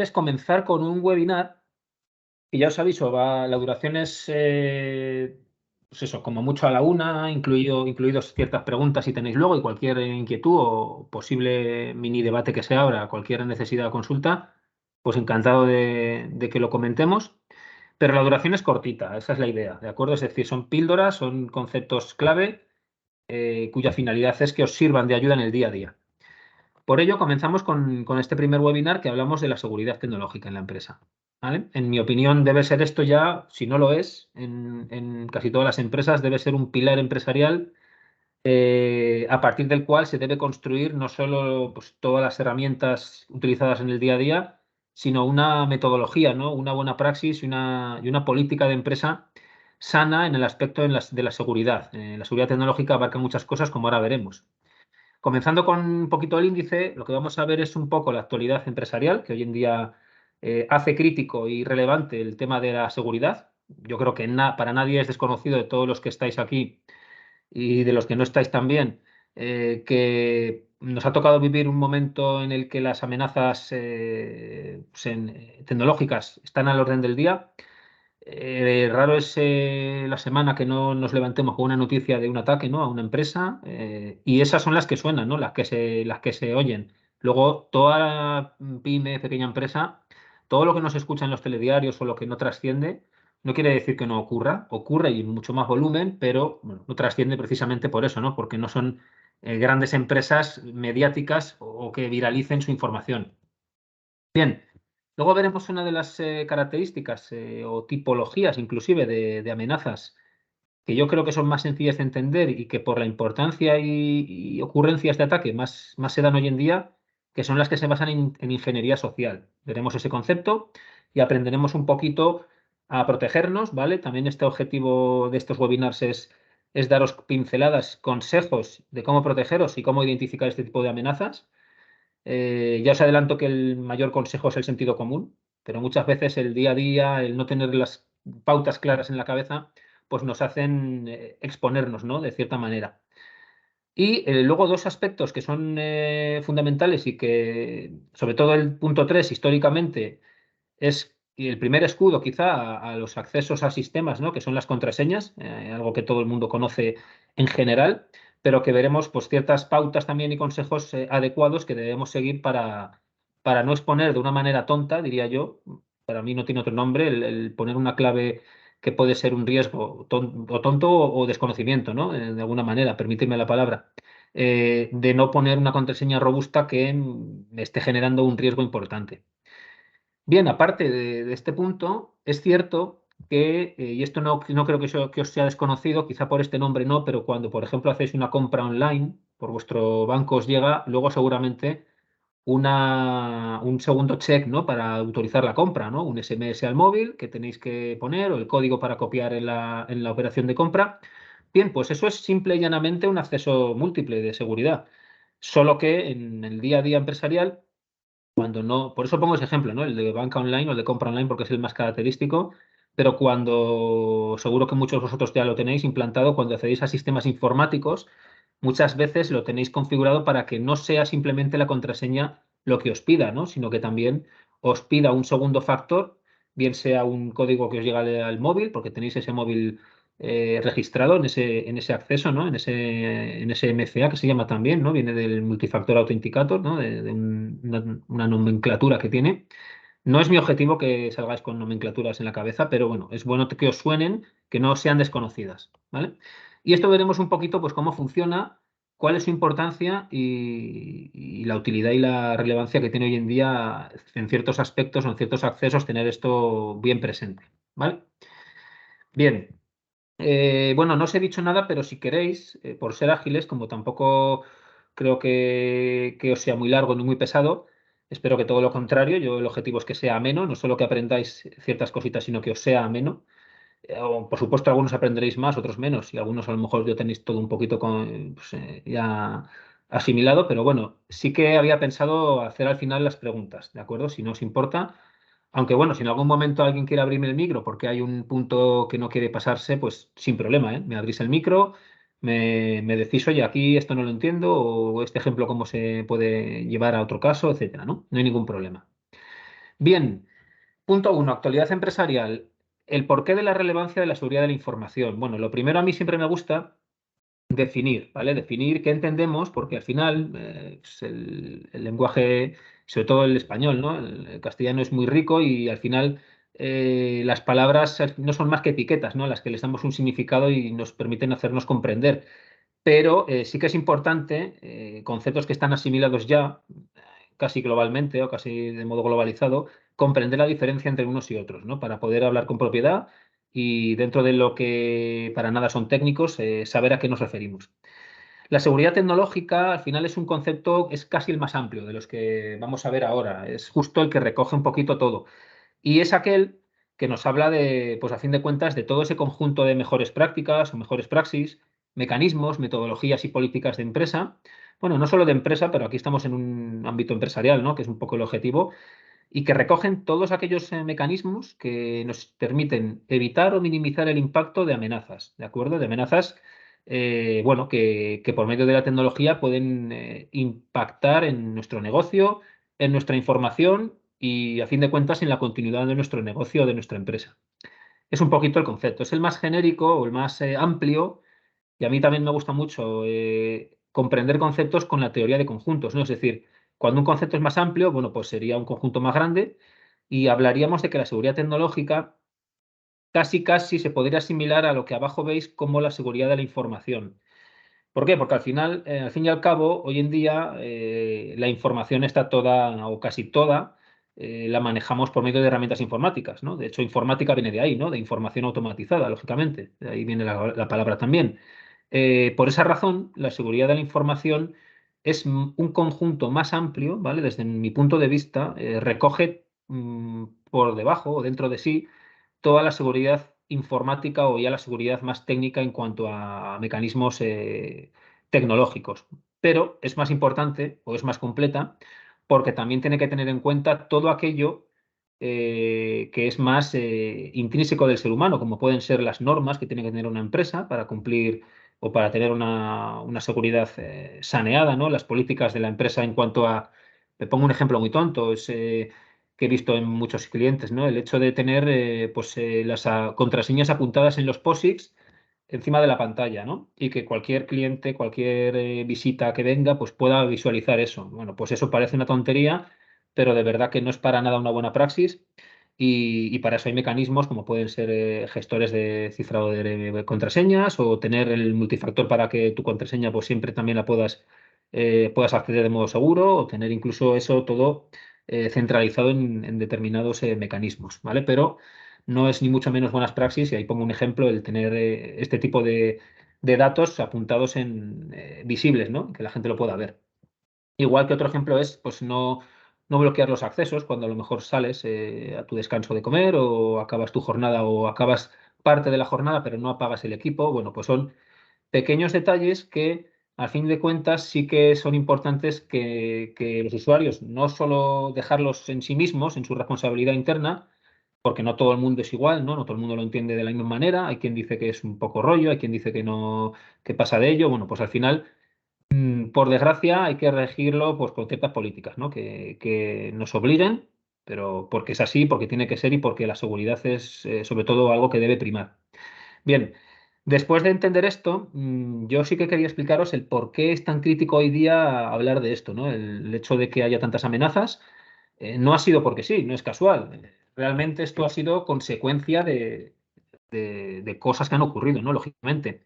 es comenzar con un webinar y ya os aviso, la duración es, pues eso, como mucho a la una, incluidos ciertas preguntas si tenéis luego y cualquier inquietud o posible mini debate que se abra, cualquier necesidad o consulta, pues encantado de que lo comentemos. Pero la duración es cortita, esa es la idea, ¿de acuerdo? Es decir, son píldoras, son conceptos clave cuya finalidad es que os sirvan de ayuda en el día a día. Por ello, comenzamos con este primer webinar que hablamos de la seguridad tecnológica en la empresa. ¿Vale? En mi opinión, debe ser esto ya, si no lo es, en casi todas las empresas, debe ser un pilar empresarial a partir del cual se debe construir no solo pues, todas las herramientas utilizadas en el día a día, sino una metodología, ¿no? Una buena praxis y una política de empresa sana en el aspecto de la seguridad. La seguridad tecnológica abarca muchas cosas, como ahora veremos. Comenzando con un poquito el índice, lo que vamos a ver es un poco la actualidad empresarial, que hoy en día hace crítico y relevante el tema de la seguridad. Yo creo que para nadie es desconocido de todos los que estáis aquí y de los que no estáis también, que nos ha tocado vivir un momento en el que las amenazas tecnológicas están al orden del día. Raro es la semana que no nos levantemos con una noticia de un ataque, ¿no? A una empresa y esas son las que suenan, ¿no? Las que se oyen. Luego, toda pyme, pequeña empresa, todo lo que no se escucha en los telediarios o lo que no trasciende, no quiere decir que no ocurra. Ocurre y en mucho más volumen, pero bueno, no trasciende precisamente por eso, ¿no? Porque no son grandes empresas mediáticas o que viralicen su información. Bien. Luego veremos una de las características o tipologías inclusive de amenazas que yo creo que son más sencillas de entender y que por la importancia y ocurrencias de ataque más se dan hoy en día, que son las que se basan en ingeniería social. Veremos ese concepto y aprenderemos un poquito a protegernos, ¿vale? También este objetivo de estos webinars es daros pinceladas, consejos de cómo protegeros y cómo identificar este tipo de amenazas. Ya os adelanto que el mayor consejo es el sentido común, pero muchas veces el día a día, el no tener las pautas claras en la cabeza, pues nos hacen exponernos, ¿no? De cierta manera. Y luego dos aspectos que son fundamentales y que, sobre todo el punto 3 históricamente, es el primer escudo quizá a los accesos a sistemas, ¿no? Que son las contraseñas, algo que todo el mundo conoce en general, pero que veremos pues, ciertas pautas también y consejos adecuados que debemos seguir para no exponer de una manera tonta, diría yo, para mí no tiene otro nombre, el poner una clave que puede ser un riesgo o tonto o desconocimiento, ¿no? De alguna manera, permíteme la palabra, de no poner una contraseña robusta que me esté generando un riesgo importante. Bien, aparte de este punto, es cierto que, y esto no creo que os sea desconocido, quizá por este nombre no, pero cuando, por ejemplo, hacéis una compra online, por vuestro banco os llega luego seguramente un segundo check, ¿no? Para autorizar la compra, ¿no? Un SMS al móvil que tenéis que poner o el código para copiar en la operación de compra. Bien, pues eso es simple y llanamente un acceso múltiple de seguridad. Solo que en el día a día empresarial cuando no, por eso pongo ese ejemplo, ¿no? El de banca online o el de compra online porque es el más característico, pero cuando, seguro que muchos de vosotros ya lo tenéis implantado, cuando accedéis a sistemas informáticos, muchas veces lo tenéis configurado para que no sea simplemente la contraseña lo que os pida, ¿no? Sino que también os pida un segundo factor, bien sea un código que os llega al móvil, porque tenéis ese móvil registrado en ese acceso, ¿no? En ese MFA que se llama también, ¿no? Viene del Multifactor Authenticator, ¿no? De una nomenclatura que tiene. No es mi objetivo que salgáis con nomenclaturas en la cabeza, pero bueno, es bueno que os suenen, que no sean desconocidas, ¿vale? Y esto veremos un poquito, pues, cómo funciona, cuál es su importancia y la utilidad y la relevancia que tiene hoy en día en ciertos aspectos o en ciertos accesos tener esto bien presente, ¿vale? Bien, bueno, no os he dicho nada, pero si queréis, por ser ágiles, como tampoco creo que os sea muy largo ni muy pesado, espero que todo lo contrario. Yo el objetivo es que sea ameno, no solo que aprendáis ciertas cositas, sino que os sea ameno. Por supuesto, algunos aprenderéis más, otros menos, y algunos a lo mejor ya tenéis todo un poquito pues, ya asimilado, pero bueno, sí que había pensado hacer al final las preguntas, ¿de acuerdo? Si no os importa. Aunque bueno, si en algún momento alguien quiere abrirme el micro porque hay un punto que no quiere pasarse, pues sin problema, ¿eh? Me abrís el micro, me decís, oye, aquí esto no lo entiendo, o este ejemplo cómo se puede llevar a otro caso, etcétera, ¿no? No hay ningún problema. Bien, punto uno, actualidad empresarial. El porqué de la relevancia de la seguridad de la información. Bueno, lo primero a mí siempre me gusta definir, ¿vale? Definir qué entendemos, porque al final pues el lenguaje, sobre todo el español, ¿no? El castellano es muy rico y al final las palabras no son más que etiquetas, ¿no? Las que les damos un significado y nos permiten hacernos comprender. Pero sí que es importante conceptos que están asimilados ya casi globalmente o casi de modo globalizado, comprender la diferencia entre unos y otros, ¿no? Para poder hablar con propiedad y dentro de lo que para nada son técnicos, saber a qué nos referimos. La seguridad tecnológica al final es un concepto, es casi el más amplio de los que vamos a ver ahora, es justo el que recoge un poquito todo. Y es aquel que nos habla de, pues a fin de cuentas, de todo ese conjunto de mejores prácticas o mejores praxis, mecanismos, metodologías y políticas de empresa. Bueno, no solo de empresa, pero aquí estamos en un ámbito empresarial, ¿no? Que es un poco el objetivo, y que recogen todos aquellos mecanismos que nos permiten evitar o minimizar el impacto de amenazas, ¿de acuerdo? De amenazas, bueno, que por medio de la tecnología pueden impactar en nuestro negocio, en nuestra información y, a fin de cuentas, en la continuidad de nuestro negocio o de nuestra empresa. Es un poquito el concepto. Es el más genérico o el más amplio y a mí también me gusta mucho comprender conceptos con la teoría de conjuntos, ¿no? Es decir, cuando un concepto es más amplio, bueno, pues sería un conjunto más grande y hablaríamos de que la seguridad tecnológica casi se podría asimilar a lo que abajo veis como la seguridad de la información. ¿Por qué? Porque al final, al fin y al cabo, hoy en día la información está toda o casi toda la manejamos por medio de herramientas informáticas, ¿no? De hecho, informática viene de ahí, ¿no? De información automatizada, lógicamente. De ahí viene la palabra también. Por esa razón, la seguridad de la información es un conjunto más amplio, ¿vale? Desde mi punto de vista, recoge por debajo o dentro de sí toda la seguridad informática o ya la seguridad más técnica en cuanto a mecanismos tecnológicos. Pero es más importante o es más completa porque también tiene que tener en cuenta todo aquello que es más intrínseco del ser humano, como pueden ser las normas que tiene que tener una empresa para cumplir o para tener una seguridad saneada, ¿no? Las políticas de la empresa en cuanto a, me pongo un ejemplo muy tonto, es que he visto en muchos clientes, ¿no? El hecho de tener pues, las contraseñas apuntadas en los POSIX encima de la pantalla, ¿no? Y que cualquier cliente, cualquier visita que venga, pues pueda visualizar eso. Bueno, pues eso parece una tontería, pero de verdad que no es para nada una buena praxis. Y para eso hay mecanismos como pueden ser gestores de cifrado de contraseñas o tener el multifactor para que tu contraseña pues siempre también la puedas acceder de modo seguro o tener incluso eso todo centralizado en determinados mecanismos, ¿vale? Pero no es ni mucho menos buenas praxis, y ahí pongo un ejemplo, el tener este tipo de datos apuntados en visibles, ¿no? Que la gente lo pueda ver. Igual que otro ejemplo es, pues no bloquear los accesos cuando a lo mejor sales a tu descanso de comer o acabas tu jornada o acabas parte de la jornada, pero no apagas el equipo. Bueno, pues son pequeños detalles que, a fin de cuentas, sí que son importantes que los usuarios no solo dejarlos en sí mismos, en su responsabilidad interna, porque no todo el mundo es igual, ¿no? No todo el mundo lo entiende de la misma manera. Hay quien dice que es un poco rollo, hay quien dice que no, que pasa de ello. Bueno, pues al final, por desgracia, hay que regirlo pues, con ciertas políticas, ¿no? Que nos obliguen, pero porque es así, porque tiene que ser y porque la seguridad es, sobre todo, algo que debe primar. Bien, después de entender esto, yo sí que quería explicaros el por qué es tan crítico hoy día hablar de esto, ¿no? El hecho de que haya tantas amenazas no ha sido porque sí, no es casual. Realmente esto ha sido consecuencia de cosas que han ocurrido, ¿no? Lógicamente.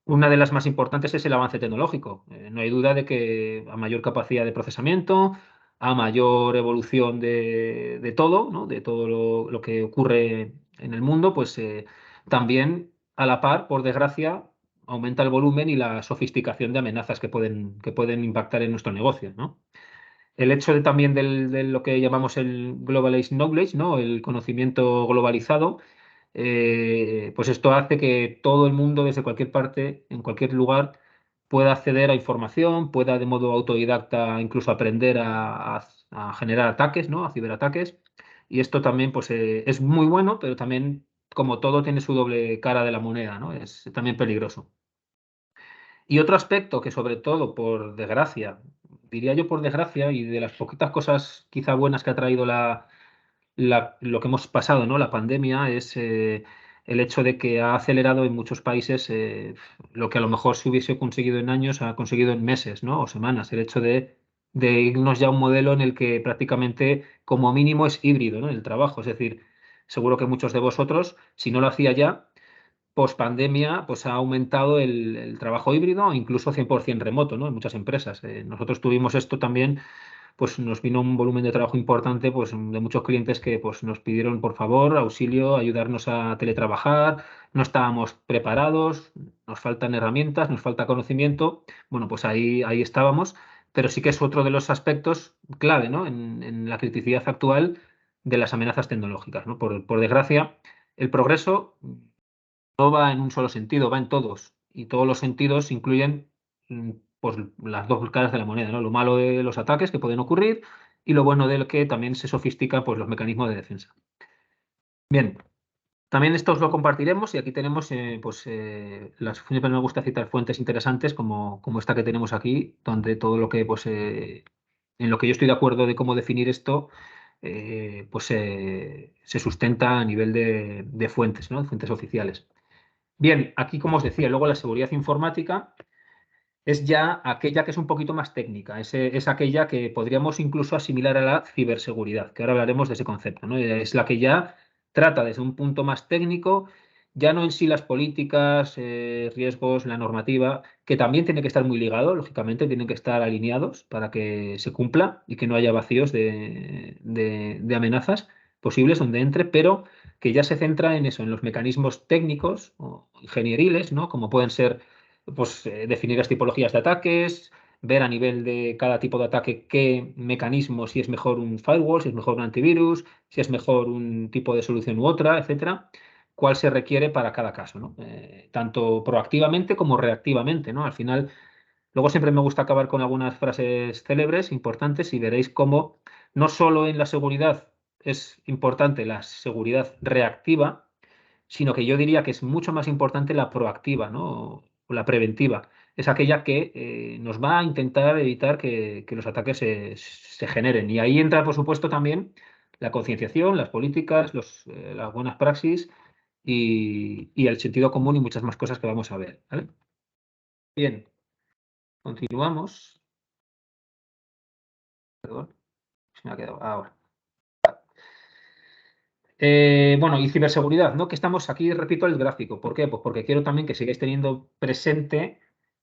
Una de las más importantes es el avance tecnológico. No hay duda de que a mayor capacidad de procesamiento, a mayor evolución de todo, ¿no? De todo lo que ocurre en el mundo, pues también a la par, por desgracia, aumenta el volumen y la sofisticación de amenazas que pueden impactar en nuestro negocio, ¿no? El hecho también de lo que llamamos el globalized knowledge, ¿no? El conocimiento globalizado, pues esto hace que todo el mundo, desde cualquier parte, en cualquier lugar, pueda acceder a información, pueda de modo autodidacta incluso aprender a generar ataques, ¿no? A ciberataques. Y esto también pues, es muy bueno, pero también, como todo, tiene su doble cara de la moneda, ¿no? Es también peligroso. Y otro aspecto que sobre todo, por desgracia, diría yo por desgracia, y de las poquitas cosas quizá buenas que ha traído lo que hemos pasado, ¿no? La pandemia es el hecho de que ha acelerado en muchos países lo que a lo mejor se hubiese conseguido en años, ha conseguido en meses, ¿no? O semanas. El hecho de irnos ya a un modelo en el que prácticamente como mínimo es híbrido, ¿no? El trabajo. Es decir, seguro que muchos de vosotros, si no lo hacía ya, post pandemia, pues ha aumentado el trabajo híbrido, incluso 100% remoto, ¿no? En muchas empresas. Nosotros tuvimos esto también, pues nos vino un volumen de trabajo importante, pues de muchos clientes que pues nos pidieron por favor auxilio, ayudarnos a teletrabajar, no estábamos preparados, nos faltan herramientas, nos falta conocimiento. Bueno, pues ahí estábamos, pero sí que es otro de los aspectos clave, ¿no? En la criticidad actual de las amenazas tecnológicas, ¿no? Por desgracia, el progreso no va en un solo sentido, va en todos. Y todos los sentidos incluyen mm, pues, las dos caras de la moneda, ¿no? Lo malo de los ataques que pueden ocurrir y lo bueno de que también se sofistican pues, los mecanismos de defensa. Bien, también esto os lo compartiremos y aquí tenemos, siempre me gusta citar fuentes interesantes como esta que tenemos aquí, donde todo lo que, en lo que yo estoy de acuerdo de cómo definir esto, se sustenta a nivel de fuentes, ¿no? Fuentes oficiales. Bien, aquí como os decía, luego la seguridad informática es ya aquella que es un poquito más técnica, es aquella que podríamos incluso asimilar a la ciberseguridad, que ahora hablaremos de ese concepto, ¿no? Es la que ya trata desde un punto más técnico, ya no en sí las políticas, riesgos, la normativa, que también tiene que estar muy ligado, lógicamente, tienen que estar alineados para que se cumpla y que no haya vacíos de amenazas posibles donde entre, pero que ya se centra en eso, en los mecanismos técnicos o ingenieriles, ¿no? Como pueden ser definir las tipologías de ataques, ver a nivel de cada tipo de ataque qué mecanismo, si es mejor un firewall, si es mejor un antivirus, si es mejor un tipo de solución u otra, etcétera, cuál se requiere para cada caso, ¿no? Tanto proactivamente como reactivamente, ¿no? Al final, luego siempre me gusta acabar con algunas frases célebres, importantes, y veréis cómo no solo en la seguridad es importante la seguridad reactiva, sino que yo diría que es mucho más importante la proactiva, ¿no? O la preventiva. Es aquella que nos va a intentar evitar que los ataques se generen. Y ahí entra, por supuesto, también la concienciación, las políticas, las buenas praxis y el sentido común y muchas más cosas que vamos a ver. ¿Vale? Bien, continuamos. Perdón, se me ha quedado ahora. Bueno, y ciberseguridad, ¿no? Que estamos aquí, repito, el gráfico. ¿Por qué? Pues porque quiero también que sigáis teniendo presente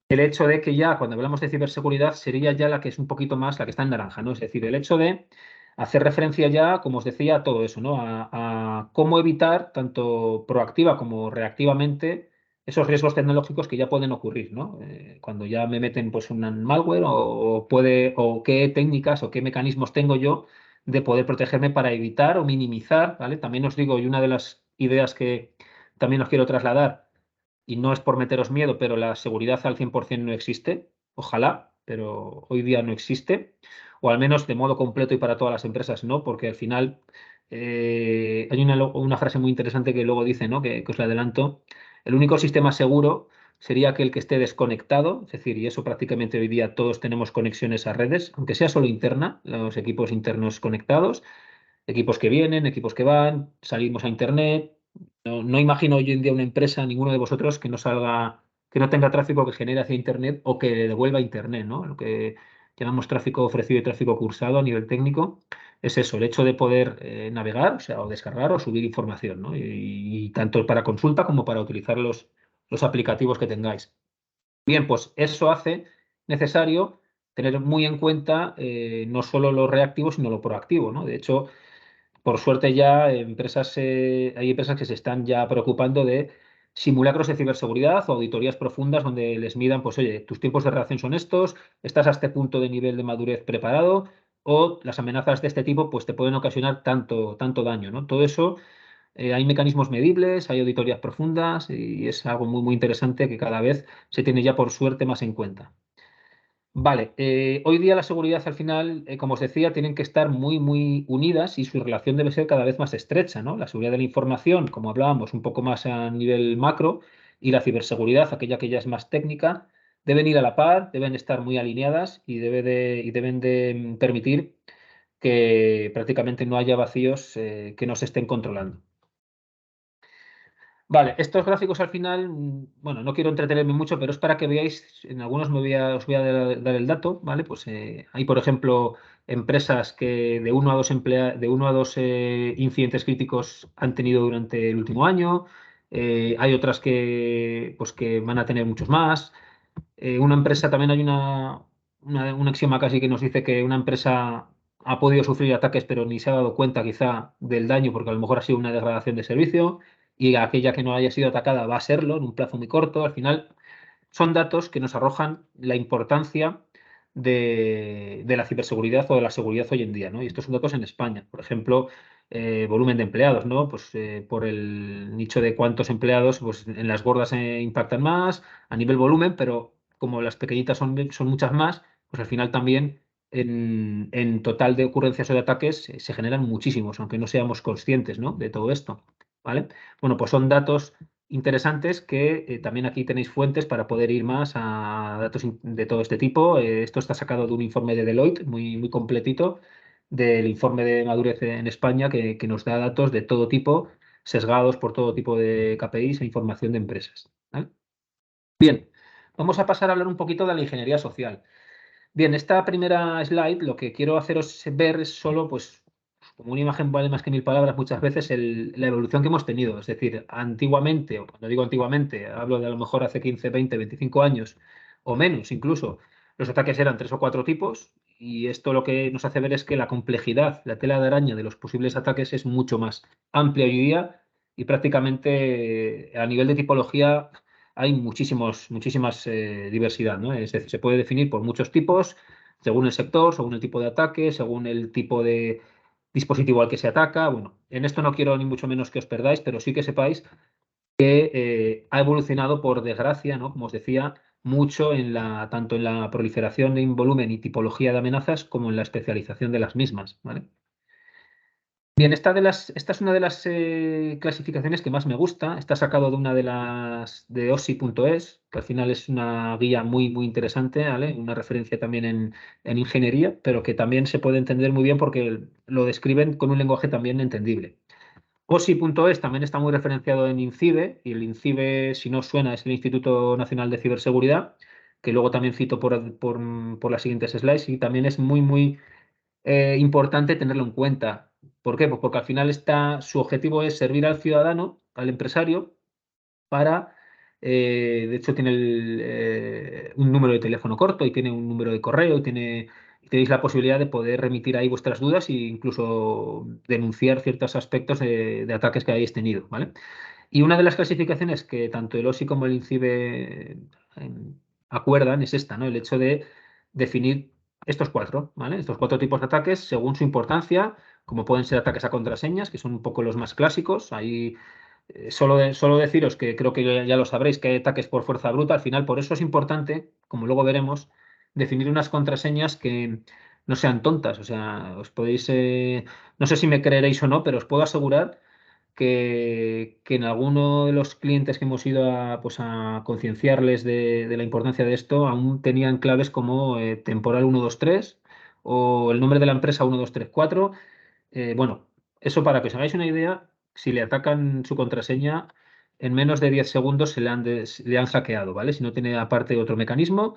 el hecho de que ya cuando hablamos de ciberseguridad sería ya la que es un poquito más la que está en naranja, ¿no? Es decir, el hecho de hacer referencia ya, como os decía, a todo eso, ¿no? A cómo evitar, tanto proactiva como reactivamente, esos riesgos tecnológicos que ya pueden ocurrir, ¿no? Cuando ya me meten pues un malware o qué técnicas o qué mecanismos tengo yo de poder protegerme para evitar o minimizar, ¿vale? También os digo, y una de las ideas que también os quiero trasladar, y no es por meteros miedo, pero la seguridad al 100% no existe, ojalá, pero hoy día no existe, o al menos de modo completo y para todas las empresas no, porque al final hay una frase muy interesante que luego dice, ¿no? Que os la adelanto, el único sistema seguro sería aquel que esté desconectado, es decir, y eso prácticamente hoy día todos tenemos conexiones a redes, aunque sea solo interna, los equipos internos conectados, equipos que vienen, equipos que van, salimos a internet. No imagino hoy en día una empresa, ninguno de vosotros, que no salga, que no tenga tráfico que genere hacia internet o que devuelva internet, ¿no? Lo que llamamos tráfico ofrecido y tráfico cursado a nivel técnico es eso, el hecho de poder navegar, o sea, o descargar o subir información, ¿no? Y tanto para consulta como para utilizar los aplicativos que tengáis. Bien, pues eso hace necesario tener muy en cuenta no solo lo reactivo, sino lo proactivo, ¿no? De hecho, por suerte ya hay empresas que se están ya preocupando de simulacros de ciberseguridad o auditorías profundas donde les midan, pues oye, tus tiempos de reacción son estos, estás a este punto de nivel de madurez preparado o las amenazas de este tipo pues te pueden ocasionar tanto daño, ¿no? Todo eso, hay mecanismos medibles, hay auditorías profundas y es algo muy interesante que cada vez se tiene ya por suerte más en cuenta. Vale, hoy día la seguridad al final, como os decía, tienen que estar muy unidas y su relación debe ser cada vez más estrecha, ¿no? La seguridad de la información, como hablábamos, un poco más a nivel macro, y la ciberseguridad, aquella que ya es más técnica, deben ir a la par, deben estar muy alineadas y deben de permitir que prácticamente no haya vacíos que no se estén controlando. Vale, estos gráficos al final, bueno, no quiero entretenerme mucho, pero es para que veáis, en algunos os voy a dar el dato, ¿vale? Pues hay, por ejemplo, empresas que de 1 a 2 de 1 a 2 incidentes críticos han tenido durante el último año, hay otras que, pues, que van a tener muchos más. Una empresa, también hay un axioma casi que nos dice que una empresa ha podido sufrir ataques, pero ni se ha dado cuenta quizá del daño, porque a lo mejor ha sido una degradación de servicio, y aquella que no haya sido atacada va a serlo en un plazo muy corto. Al final, son datos que nos arrojan la importancia de la ciberseguridad o de la seguridad hoy en día, ¿no? Y estos son datos en España. Por ejemplo, volumen de empleados, ¿no? Pues por el nicho de cuántos empleados, pues en las gordas impactan más a nivel volumen, pero como las pequeñitas son muchas más, pues al final también en total de ocurrencias o de ataques se generan muchísimos, aunque no seamos conscientes, ¿no? De todo esto, ¿vale? Bueno, pues son datos interesantes que también aquí tenéis fuentes para poder ir más a datos de todo este tipo. Esto está sacado de un informe de Deloitte muy, muy completito, del informe de madurez en España, que nos da datos de todo tipo, sesgados por todo tipo de KPIs e información de empresas, ¿vale? Bien, vamos a pasar a hablar un poquito de la ingeniería social. Bien, esta primera slide lo que quiero haceros ver es solo, pues, como una imagen vale más que 1000 palabras, muchas veces la evolución que hemos tenido. Es decir, antiguamente, o cuando digo antiguamente, hablo de a lo mejor hace 15, 20, 25 años o menos incluso, los ataques eran 3 o 4 tipos, y esto lo que nos hace ver es que la complejidad, la tela de araña de los posibles ataques es mucho más amplia hoy día, y prácticamente a nivel de tipología hay muchísimas diversidad, ¿no? Es decir, se puede definir por muchos tipos, según el sector, según el tipo de ataque, según el tipo de dispositivo al que se ataca. Bueno, en esto no quiero ni mucho menos que os perdáis, pero sí que sepáis que ha evolucionado, por desgracia, ¿no? Como os decía, mucho tanto en la proliferación de volumen y tipología de amenazas como en la especialización de las mismas, ¿vale? Bien, esta es una de las clasificaciones que más me gusta. Está sacado de una de las de OSI.es, que al final es una guía muy, muy interesante, ¿vale? Una referencia también en ingeniería, pero que también se puede entender muy bien porque lo describen con un lenguaje también entendible. OSI.es también está muy referenciado en INCIBE, y el INCIBE, si no os suena, es el Instituto Nacional de Ciberseguridad, que luego también cito por las siguientes slides, y también es muy, muy importante tenerlo en cuenta. ¿Por qué? Pues porque al final su objetivo es servir al ciudadano, al empresario, para, de hecho tiene un número de teléfono corto, y tiene un número de correo, y tenéis la posibilidad de poder remitir ahí vuestras dudas e incluso denunciar ciertos aspectos de ataques que hayáis tenido, ¿vale? Y una de las clasificaciones que tanto el OSI como el INCIBE acuerdan es esta, ¿no? El hecho de definir estos cuatro, ¿vale? Estos cuatro tipos de ataques según su importancia, como pueden ser ataques a contraseñas, que son un poco los más clásicos. Ahí solo deciros que creo que ya lo sabréis, que hay ataques por fuerza bruta. Al final, por eso es importante, como luego veremos, definir unas contraseñas que no sean tontas. O sea, no sé si me creeréis o no, pero os puedo asegurar que en alguno de los clientes que hemos ido pues a concienciarles de la importancia de esto, aún tenían claves como temporal 123 o el nombre de la empresa 1234. Bueno, eso para que os hagáis una idea, si le atacan su contraseña, en menos de 10 segundos le han hackeado, ¿vale? Si no tiene aparte otro mecanismo,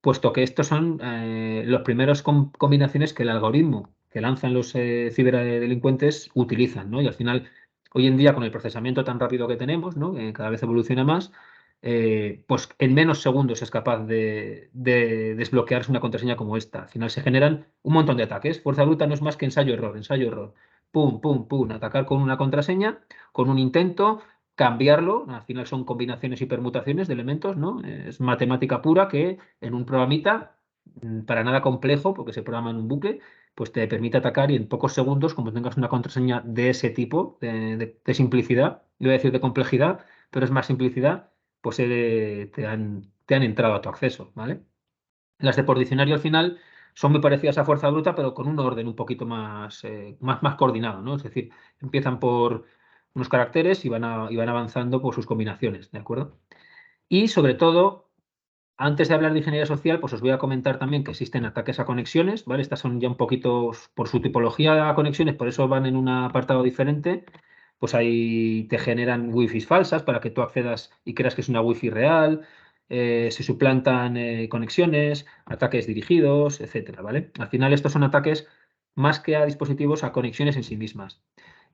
puesto que estos son los primeros combinaciones que el algoritmo que lanzan los ciberdelincuentes utilizan, ¿no? Y al final, hoy en día, con el procesamiento tan rápido que tenemos, ¿no? Que cada vez evoluciona más, pues en menos segundos es capaz de desbloquearse una contraseña como esta. Al final se generan un montón de ataques. Fuerza bruta no es más que ensayo-error, ensayo-error. Pum, pum, pum, atacar con una contraseña, con un intento, cambiarlo. Al final son combinaciones y permutaciones de elementos, ¿no? Es matemática pura que en un programita, para nada complejo, porque se programa en un bucle, pues te permite atacar, y en pocos segundos, como tengas una contraseña de ese tipo, de simplicidad, yo voy a decir de complejidad, pero es más simplicidad, pues te han entrado a tu acceso, ¿vale? Las de por diccionario al final son muy parecidas a fuerza bruta, pero con un orden un poquito más coordinado, ¿no? Es decir, empiezan por unos caracteres y van avanzando por sus combinaciones, ¿de acuerdo? Y sobre todo, Antes de hablar de ingeniería social, pues os voy a comentar también que existen ataques a conexiones, ¿vale? Estas son ya un poquito por su tipología a conexiones, por eso van en un apartado diferente. Pues ahí te generan wifi falsas para que tú accedas y creas que es una wifi real, se suplantan conexiones, ataques dirigidos, etcétera, ¿vale? Al final estos son ataques más que a dispositivos, a conexiones en sí mismas.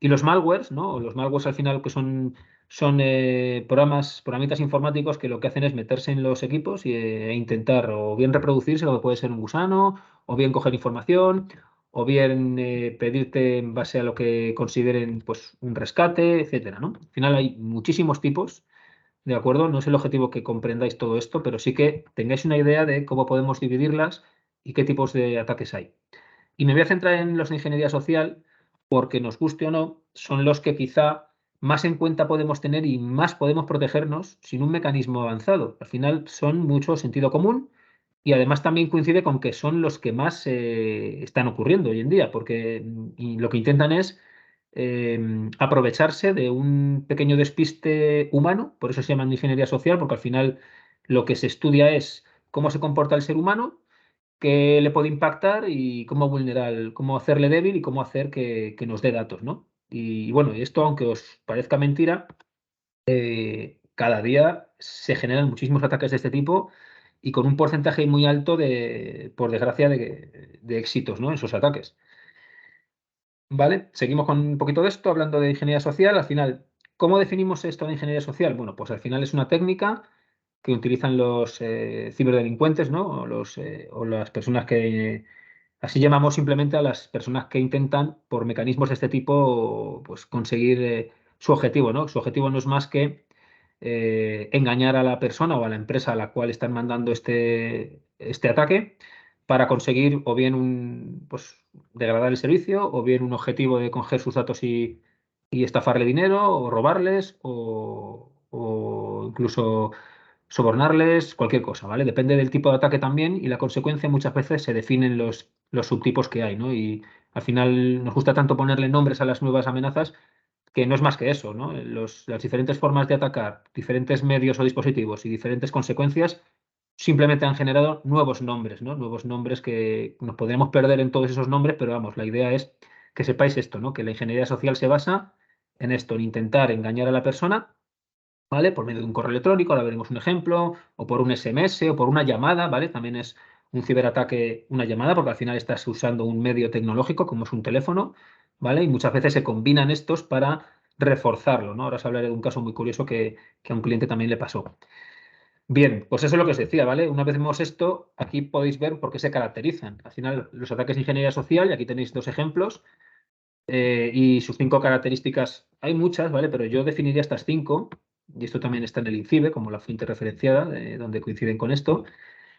Y los malwares, ¿no? Los malwares al final que son programitas informáticos que lo que hacen es meterse en los equipos e intentar o bien reproducirse, lo que puede ser un gusano, o bien coger información, o bien pedirte en base a lo que consideren pues, un rescate, etcétera, ¿no? Al final hay muchísimos tipos, ¿de acuerdo? No es el objetivo que comprendáis todo esto, pero sí que tengáis una idea de cómo podemos dividirlas y qué tipos de ataques hay. Y me voy a centrar en los de ingeniería social porque, nos guste o no, son los que quizá más en cuenta podemos tener y más podemos protegernos sin un mecanismo avanzado. Al final son mucho sentido común y además también coincide con que son los que más están ocurriendo hoy en día, porque y lo que intentan es aprovecharse de un pequeño despiste humano, por eso se llaman ingeniería social, porque al final lo que se estudia es cómo se comporta el ser humano, qué le puede impactar y cómo vulnerar, cómo hacerle débil y cómo hacer que nos dé datos, ¿no? Y bueno, esto, aunque os parezca mentira, cada día se generan muchísimos ataques de este tipo y con un porcentaje muy alto de, por desgracia, de éxitos, ¿no? En esos ataques. ¿Vale? Seguimos con un poquito de esto, hablando de ingeniería social. Al final, ¿cómo definimos esto de ingeniería social? Bueno, pues al final es una técnica que utilizan los ciberdelincuentes, ¿no? O las personas que, así llamamos simplemente a las personas que intentan, por mecanismos de este tipo, pues conseguir su objetivo, ¿no? Su objetivo no es más que engañar a la persona o a la empresa a la cual están mandando este ataque para conseguir o bien pues, degradar el servicio o bien un objetivo de coger sus datos y estafarle dinero o robarles o incluso sobornarles, cualquier cosa, ¿vale? Depende del tipo de ataque también y la consecuencia muchas veces se definen los subtipos que hay, ¿no? Y al final nos gusta tanto ponerle nombres a las nuevas amenazas que no es más que eso, ¿no? Las diferentes formas de atacar, diferentes medios o dispositivos y diferentes consecuencias simplemente han generado nuevos nombres, ¿no? Nuevos nombres que nos podríamos perder en todos esos nombres, pero vamos, la idea es que sepáis esto, ¿no? Que la ingeniería social se basa en esto, en intentar engañar a la persona, ¿vale? Por medio de un correo electrónico, ahora veremos un ejemplo, o por un SMS o por una llamada, ¿vale? También es un ciberataque una llamada, porque al final estás usando un medio tecnológico como es un teléfono, ¿vale? Y muchas veces se combinan estos para reforzarlo, ¿no? Ahora os hablaré de un caso muy curioso que a un cliente también le pasó. Bien, pues eso es lo que os decía, ¿vale? Una vez vemos esto, aquí podéis ver por qué se caracterizan. Al final, los ataques de ingeniería social, y aquí tenéis dos ejemplos, y sus 5 características, hay muchas, ¿vale? Pero yo definiría estas 5, y esto también está en el INCIBE, como la fuente referenciada, donde coinciden con esto.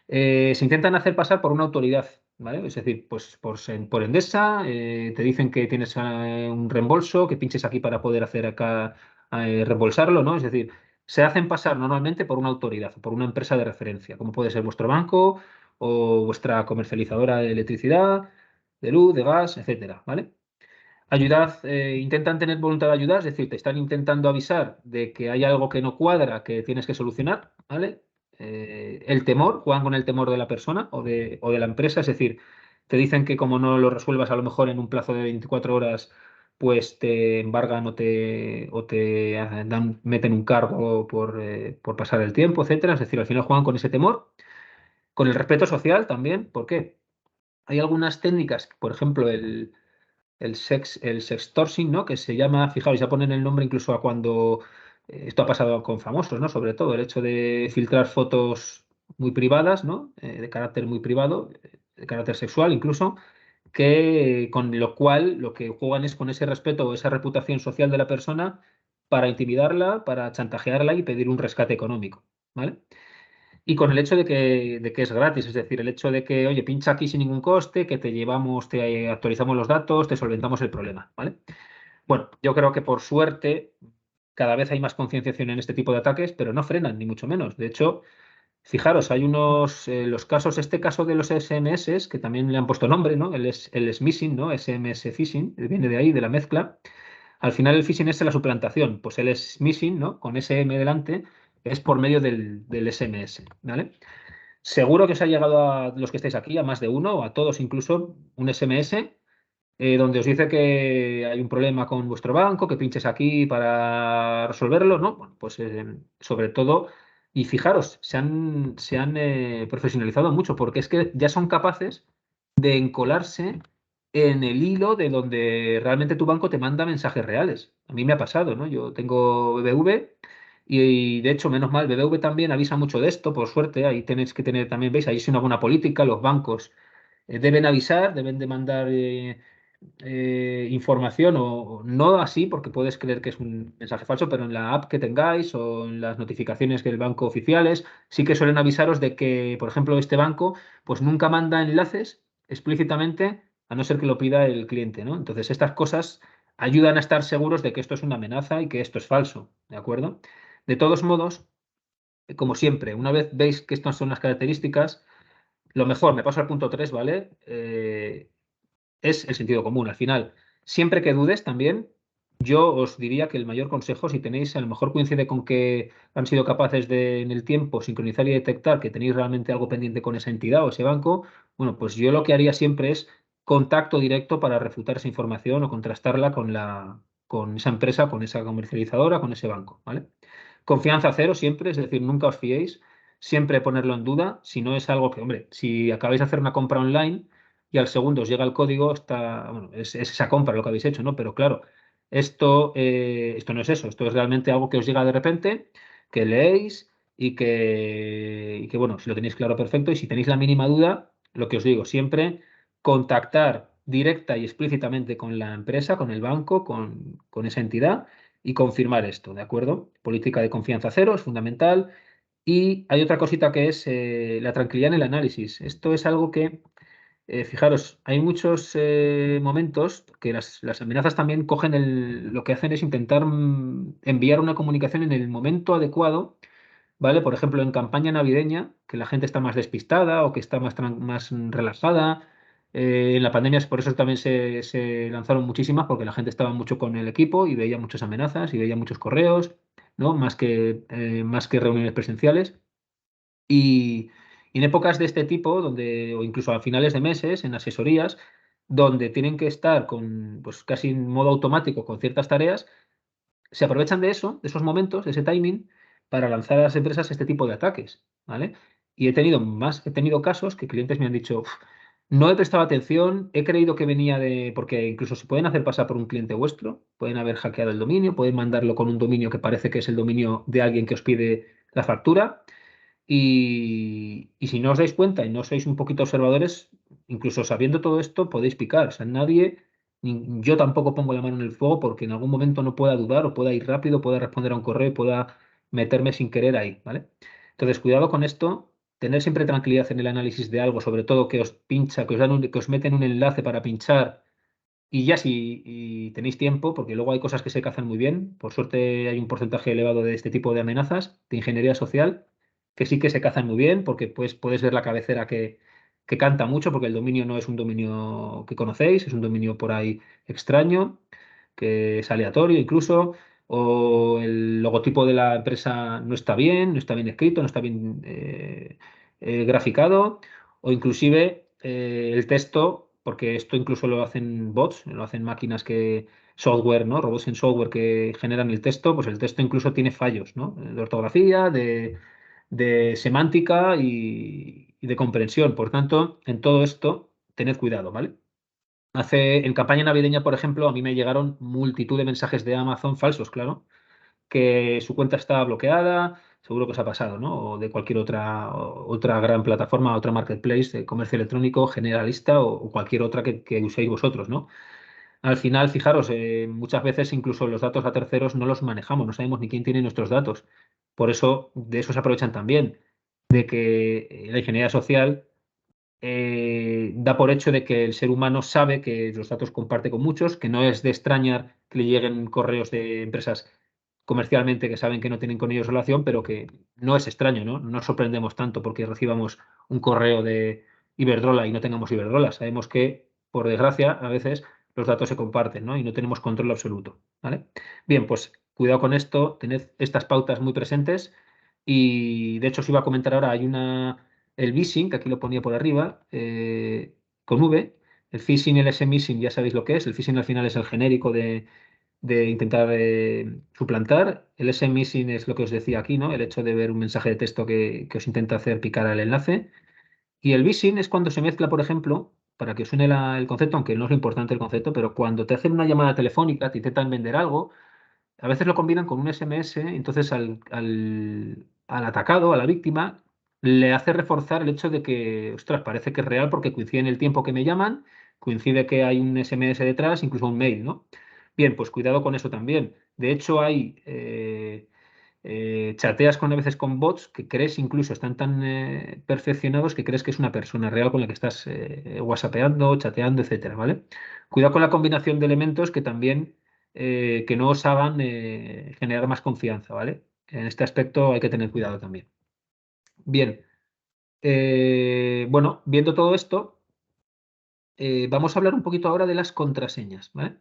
Se intentan hacer pasar por una autoridad, ¿vale? Es decir, pues por Endesa, te dicen que tienes un reembolso, que pinches aquí para poder hacer acá, reembolsarlo, ¿no? Es decir, se hacen pasar normalmente por una autoridad, por una empresa de referencia, como puede ser vuestro banco o vuestra comercializadora de electricidad, de luz, de gas, etcétera, ¿vale? Ayudad, intentan tener voluntad de ayudar, es decir, te están intentando avisar de que hay algo que no cuadra, que tienes que solucionar, ¿vale? El temor, juegan con el temor de la persona o de la empresa, es decir, te dicen que como no lo resuelvas a lo mejor en un plazo de 24 horas, pues te embargan o te meten un cargo por pasar el tiempo, etcétera. Es decir, al final juegan con ese temor, con el respeto social también. ¿Por qué? Hay algunas técnicas, por ejemplo, el sextorting, ¿no? Que se llama, fijaos, ya ponen el nombre incluso a cuando esto ha pasado con famosos, ¿no? Sobre todo el hecho de filtrar fotos muy privadas, ¿no? De carácter muy privado, de carácter sexual incluso, que con lo cual lo que juegan es con ese respeto o esa reputación social de la persona para intimidarla, para chantajearla y pedir un rescate económico, ¿vale? Y con el hecho de que es gratis, es decir, el hecho de que, oye, pincha aquí sin ningún coste, que te llevamos, te actualizamos los datos, te solventamos el problema, ¿vale? Bueno, yo creo que por suerte cada vez hay más concienciación en este tipo de ataques, pero no frenan, ni mucho menos. De hecho, fijaros, hay los casos, este caso de los SMS, que también le han puesto nombre, ¿no? El smishing, ¿no? SMS phishing, viene de ahí, de la mezcla. Al final el phishing es la suplantación, pues el smishing, ¿no? Con SM delante, es por medio del SMS, ¿vale? Seguro que os ha llegado a los que estáis aquí, a más de uno, o a todos incluso, un SMS donde os dice que hay un problema con vuestro banco, que pinches aquí para resolverlo, ¿no? Bueno, pues sobre todo, y fijaros, se han profesionalizado mucho, porque es que ya son capaces de encolarse en el hilo de donde realmente tu banco te manda mensajes reales. A mí me ha pasado, ¿no? Yo tengo BBV y, de hecho, menos mal, BBV también avisa mucho de esto, por suerte, ahí tenéis que tener también, ¿veis? Ahí es una buena política, los bancos deben avisar, deben de mandar información o no así, porque puedes creer que es un mensaje falso, pero en la app que tengáis o en las notificaciones del banco oficiales, sí que suelen avisaros de que, por ejemplo, este banco, pues nunca manda enlaces explícitamente, a no ser que lo pida el cliente, ¿no? Entonces, estas cosas ayudan a estar seguros de que esto es una amenaza y que esto es falso, ¿de acuerdo? De todos modos, como siempre, una vez veis que estas son las características, lo mejor, me paso al punto 3, ¿vale? Es el sentido común. Al final, siempre que dudes también, yo os diría que el mayor consejo, si tenéis, a lo mejor coincide con que han sido capaces de en el tiempo sincronizar y detectar que tenéis realmente algo pendiente con esa entidad o ese banco, bueno, pues yo lo que haría siempre es contacto directo para refutar esa información o contrastarla con esa empresa, con esa comercializadora, con ese banco, ¿vale? Confianza cero siempre, es decir, nunca os fiéis, siempre ponerlo en duda, si no es algo que, hombre, si acabáis de hacer una compra online y al segundo os llega el código, está, bueno, es esa compra lo que habéis hecho, ¿no? Pero claro, esto no es eso, esto es realmente algo que os llega de repente, que leéis y que, bueno, si lo tenéis claro, perfecto, y si tenéis la mínima duda, lo que os digo, siempre contactar directa y explícitamente con la empresa, con el banco, con esa entidad y confirmar esto, ¿de acuerdo? Política de confianza cero es fundamental. Y hay otra cosita que es la tranquilidad en el análisis. Esto es algo que, fijaros, hay muchos momentos que las amenazas también cogen lo que hacen es intentar enviar una comunicación en el momento adecuado, ¿vale? Por ejemplo, en campaña navideña, que la gente está más despistada o que está más relajada. En la pandemia, por eso también se lanzaron muchísimas, porque la gente estaba mucho con el equipo y veía muchas amenazas y veía muchos correos, ¿no? Más que reuniones presenciales. Y, y en épocas de este tipo, o incluso a finales de meses, en asesorías, donde tienen que estar pues casi en modo automático con ciertas tareas, se aprovechan de eso, de esos momentos, de ese timing, para lanzar a las empresas este tipo de ataques, ¿vale? Y he tenido casos que clientes me han dicho, "Uf, no he prestado atención, he creído que venía porque incluso se pueden hacer pasar por un cliente vuestro, pueden haber hackeado el dominio, pueden mandarlo con un dominio que parece que es el dominio de alguien que os pide la factura, y si no os dais cuenta y no sois un poquito observadores, incluso sabiendo todo esto, podéis picar. O sea, yo tampoco pongo la mano en el fuego porque en algún momento no pueda dudar o pueda ir rápido, pueda responder a un correo y pueda meterme sin querer ahí, ¿vale? Entonces, cuidado con esto, tener siempre tranquilidad en el análisis de algo, sobre todo que os pincha, que os meten un enlace para pinchar y ya si tenéis tiempo, porque luego hay cosas que se cazan muy bien. Por suerte hay un porcentaje elevado de este tipo de amenazas de ingeniería social que sí que se cazan muy bien, porque pues puedes ver la cabecera que canta mucho, porque el dominio no es un dominio que conocéis, es un dominio por ahí extraño, que es aleatorio incluso, o el logotipo de la empresa no está bien escrito, no está bien graficado, o inclusive el texto, porque esto incluso lo hacen bots, lo hacen máquinas software, ¿no? Robots en software que generan el texto, pues el texto incluso tiene fallos, ¿no? De ortografía, de semántica y de comprensión. Por tanto, en todo esto, tened cuidado, ¿vale? En campaña navideña, por ejemplo, a mí me llegaron multitud de mensajes de Amazon falsos, claro, que su cuenta está bloqueada, seguro que os ha pasado, ¿no? O de cualquier otra gran plataforma, otra marketplace de comercio electrónico generalista o cualquier otra que uséis vosotros, ¿no? Al final, fijaros, muchas veces incluso los datos a terceros no los manejamos, no sabemos ni quién tiene nuestros datos. Por eso, de eso se aprovechan también, de que la ingeniería social da por hecho de que el ser humano sabe que los datos comparte con muchos, que no es de extrañar que le lleguen correos de empresas comercialmente que saben que no tienen con ellos relación, pero que no es extraño, ¿no? No nos sorprendemos tanto porque recibamos un correo de Iberdrola y no tengamos Iberdrola. Sabemos que, por desgracia, a veces los datos se comparten, ¿no? Y no tenemos control absoluto, ¿vale? Bien, pues cuidado con esto, tened estas pautas muy presentes y, de hecho, os iba a comentar ahora, hay el vishing, que aquí lo ponía por arriba, con V. El phishing y el smishing ya sabéis lo que es. El phishing al final es el genérico de intentar suplantar. El smishing es lo que os decía aquí, ¿no? El hecho de ver un mensaje de texto que os intenta hacer picar al enlace. Y el vishing es cuando se mezcla, por ejemplo, para que os suene el concepto, aunque no es lo importante el concepto, pero cuando te hacen una llamada telefónica, te intentan vender algo, a veces lo combinan con un SMS, entonces al atacado, a la víctima, le hace reforzar el hecho de que, ostras, parece que es real porque coincide en el tiempo que me llaman, coincide que hay un SMS detrás, incluso un mail, ¿no? Bien, pues cuidado con eso también. De hecho, hay chateas a veces con bots que crees incluso están tan perfeccionados que crees que es una persona real con la que estás whatsappeando, chateando, etcétera, ¿vale? Cuidado con la combinación de elementos que también que no os hagan generar más confianza, ¿vale? En este aspecto hay que tener cuidado también. Bien, bueno, viendo todo esto, vamos a hablar un poquito ahora de las contraseñas, ¿vale?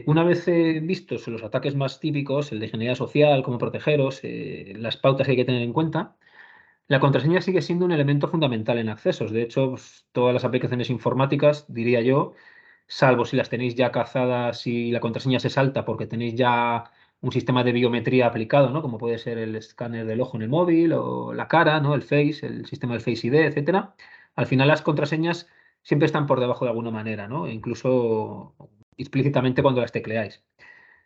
Una vez vistos los ataques más típicos, el de ingeniería social, cómo protegeros, las pautas que hay que tener en cuenta, la contraseña sigue siendo un elemento fundamental en accesos. De hecho, pues, todas las aplicaciones informáticas, diría yo, salvo si las tenéis ya cazadas y la contraseña se salta porque tenéis ya un sistema de biometría aplicado, ¿no? Como puede ser el escáner del ojo en el móvil o la cara, ¿no? El Face, el sistema del Face ID, etcétera. Al final las contraseñas siempre están por debajo de alguna manera, ¿no? E incluso explícitamente cuando las tecleáis.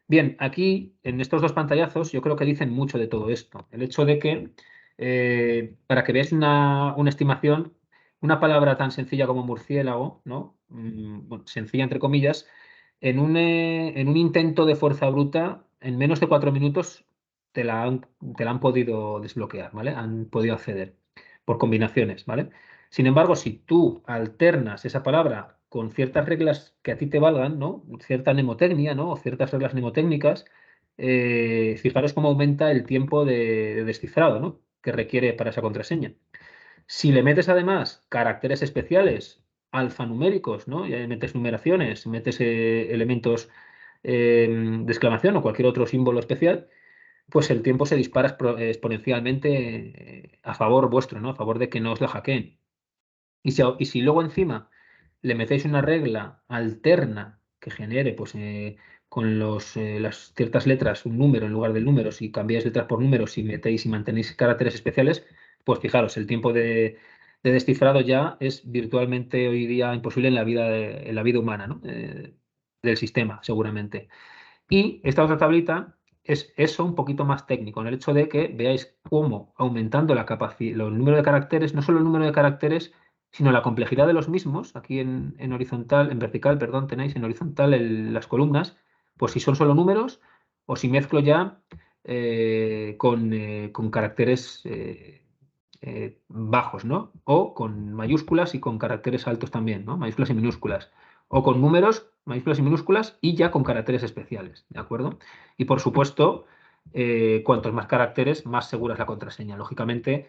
Bien, aquí en estos dos pantallazos yo creo que dicen mucho de todo esto. El hecho de que, para que veáis una estimación, una palabra tan sencilla como murciélago, ¿no? Bueno, sencilla entre comillas, en un intento de fuerza bruta, en menos de 4 minutos te la han podido desbloquear, ¿vale? Han podido acceder por combinaciones, ¿vale? Sin embargo, si tú alternas esa palabra con ciertas reglas que a ti te valgan, ¿no? Cierta mnemotecnia, ¿no? O ciertas reglas mnemotécnicas, fijaros cómo aumenta el tiempo de descifrado, ¿no? Que requiere para esa contraseña. Si le metes además caracteres especiales, alfanuméricos, ¿no? Y ahí metes numeraciones, metes elementos de exclamación o cualquier otro símbolo especial, pues el tiempo se dispara exponencialmente a favor vuestro, ¿no? A favor de que no os la hackeen. Y si luego encima le metéis una regla alterna que genere, pues con las ciertas letras un número en lugar del número, si cambiáis letras por números, si metéis y mantenéis caracteres especiales, pues fijaros, el tiempo de descifrado ya es virtualmente hoy día imposible en la vida humana, ¿no? Del sistema, seguramente. Y esta otra tablita es eso un poquito más técnico, en el hecho de que veáis cómo aumentando la capacidad, el número de caracteres, no solo el número de caracteres, sino la complejidad de los mismos. Aquí en horizontal, en vertical, perdón, tenéis en horizontal las columnas, pues si son solo números o si mezclo ya con caracteres bajos, ¿no? O con mayúsculas y con caracteres altos también, ¿no? Mayúsculas y minúsculas o con números, mayúsculas y minúsculas, y ya con caracteres especiales, ¿de acuerdo? Y por supuesto, cuantos más caracteres, más segura es la contraseña, lógicamente.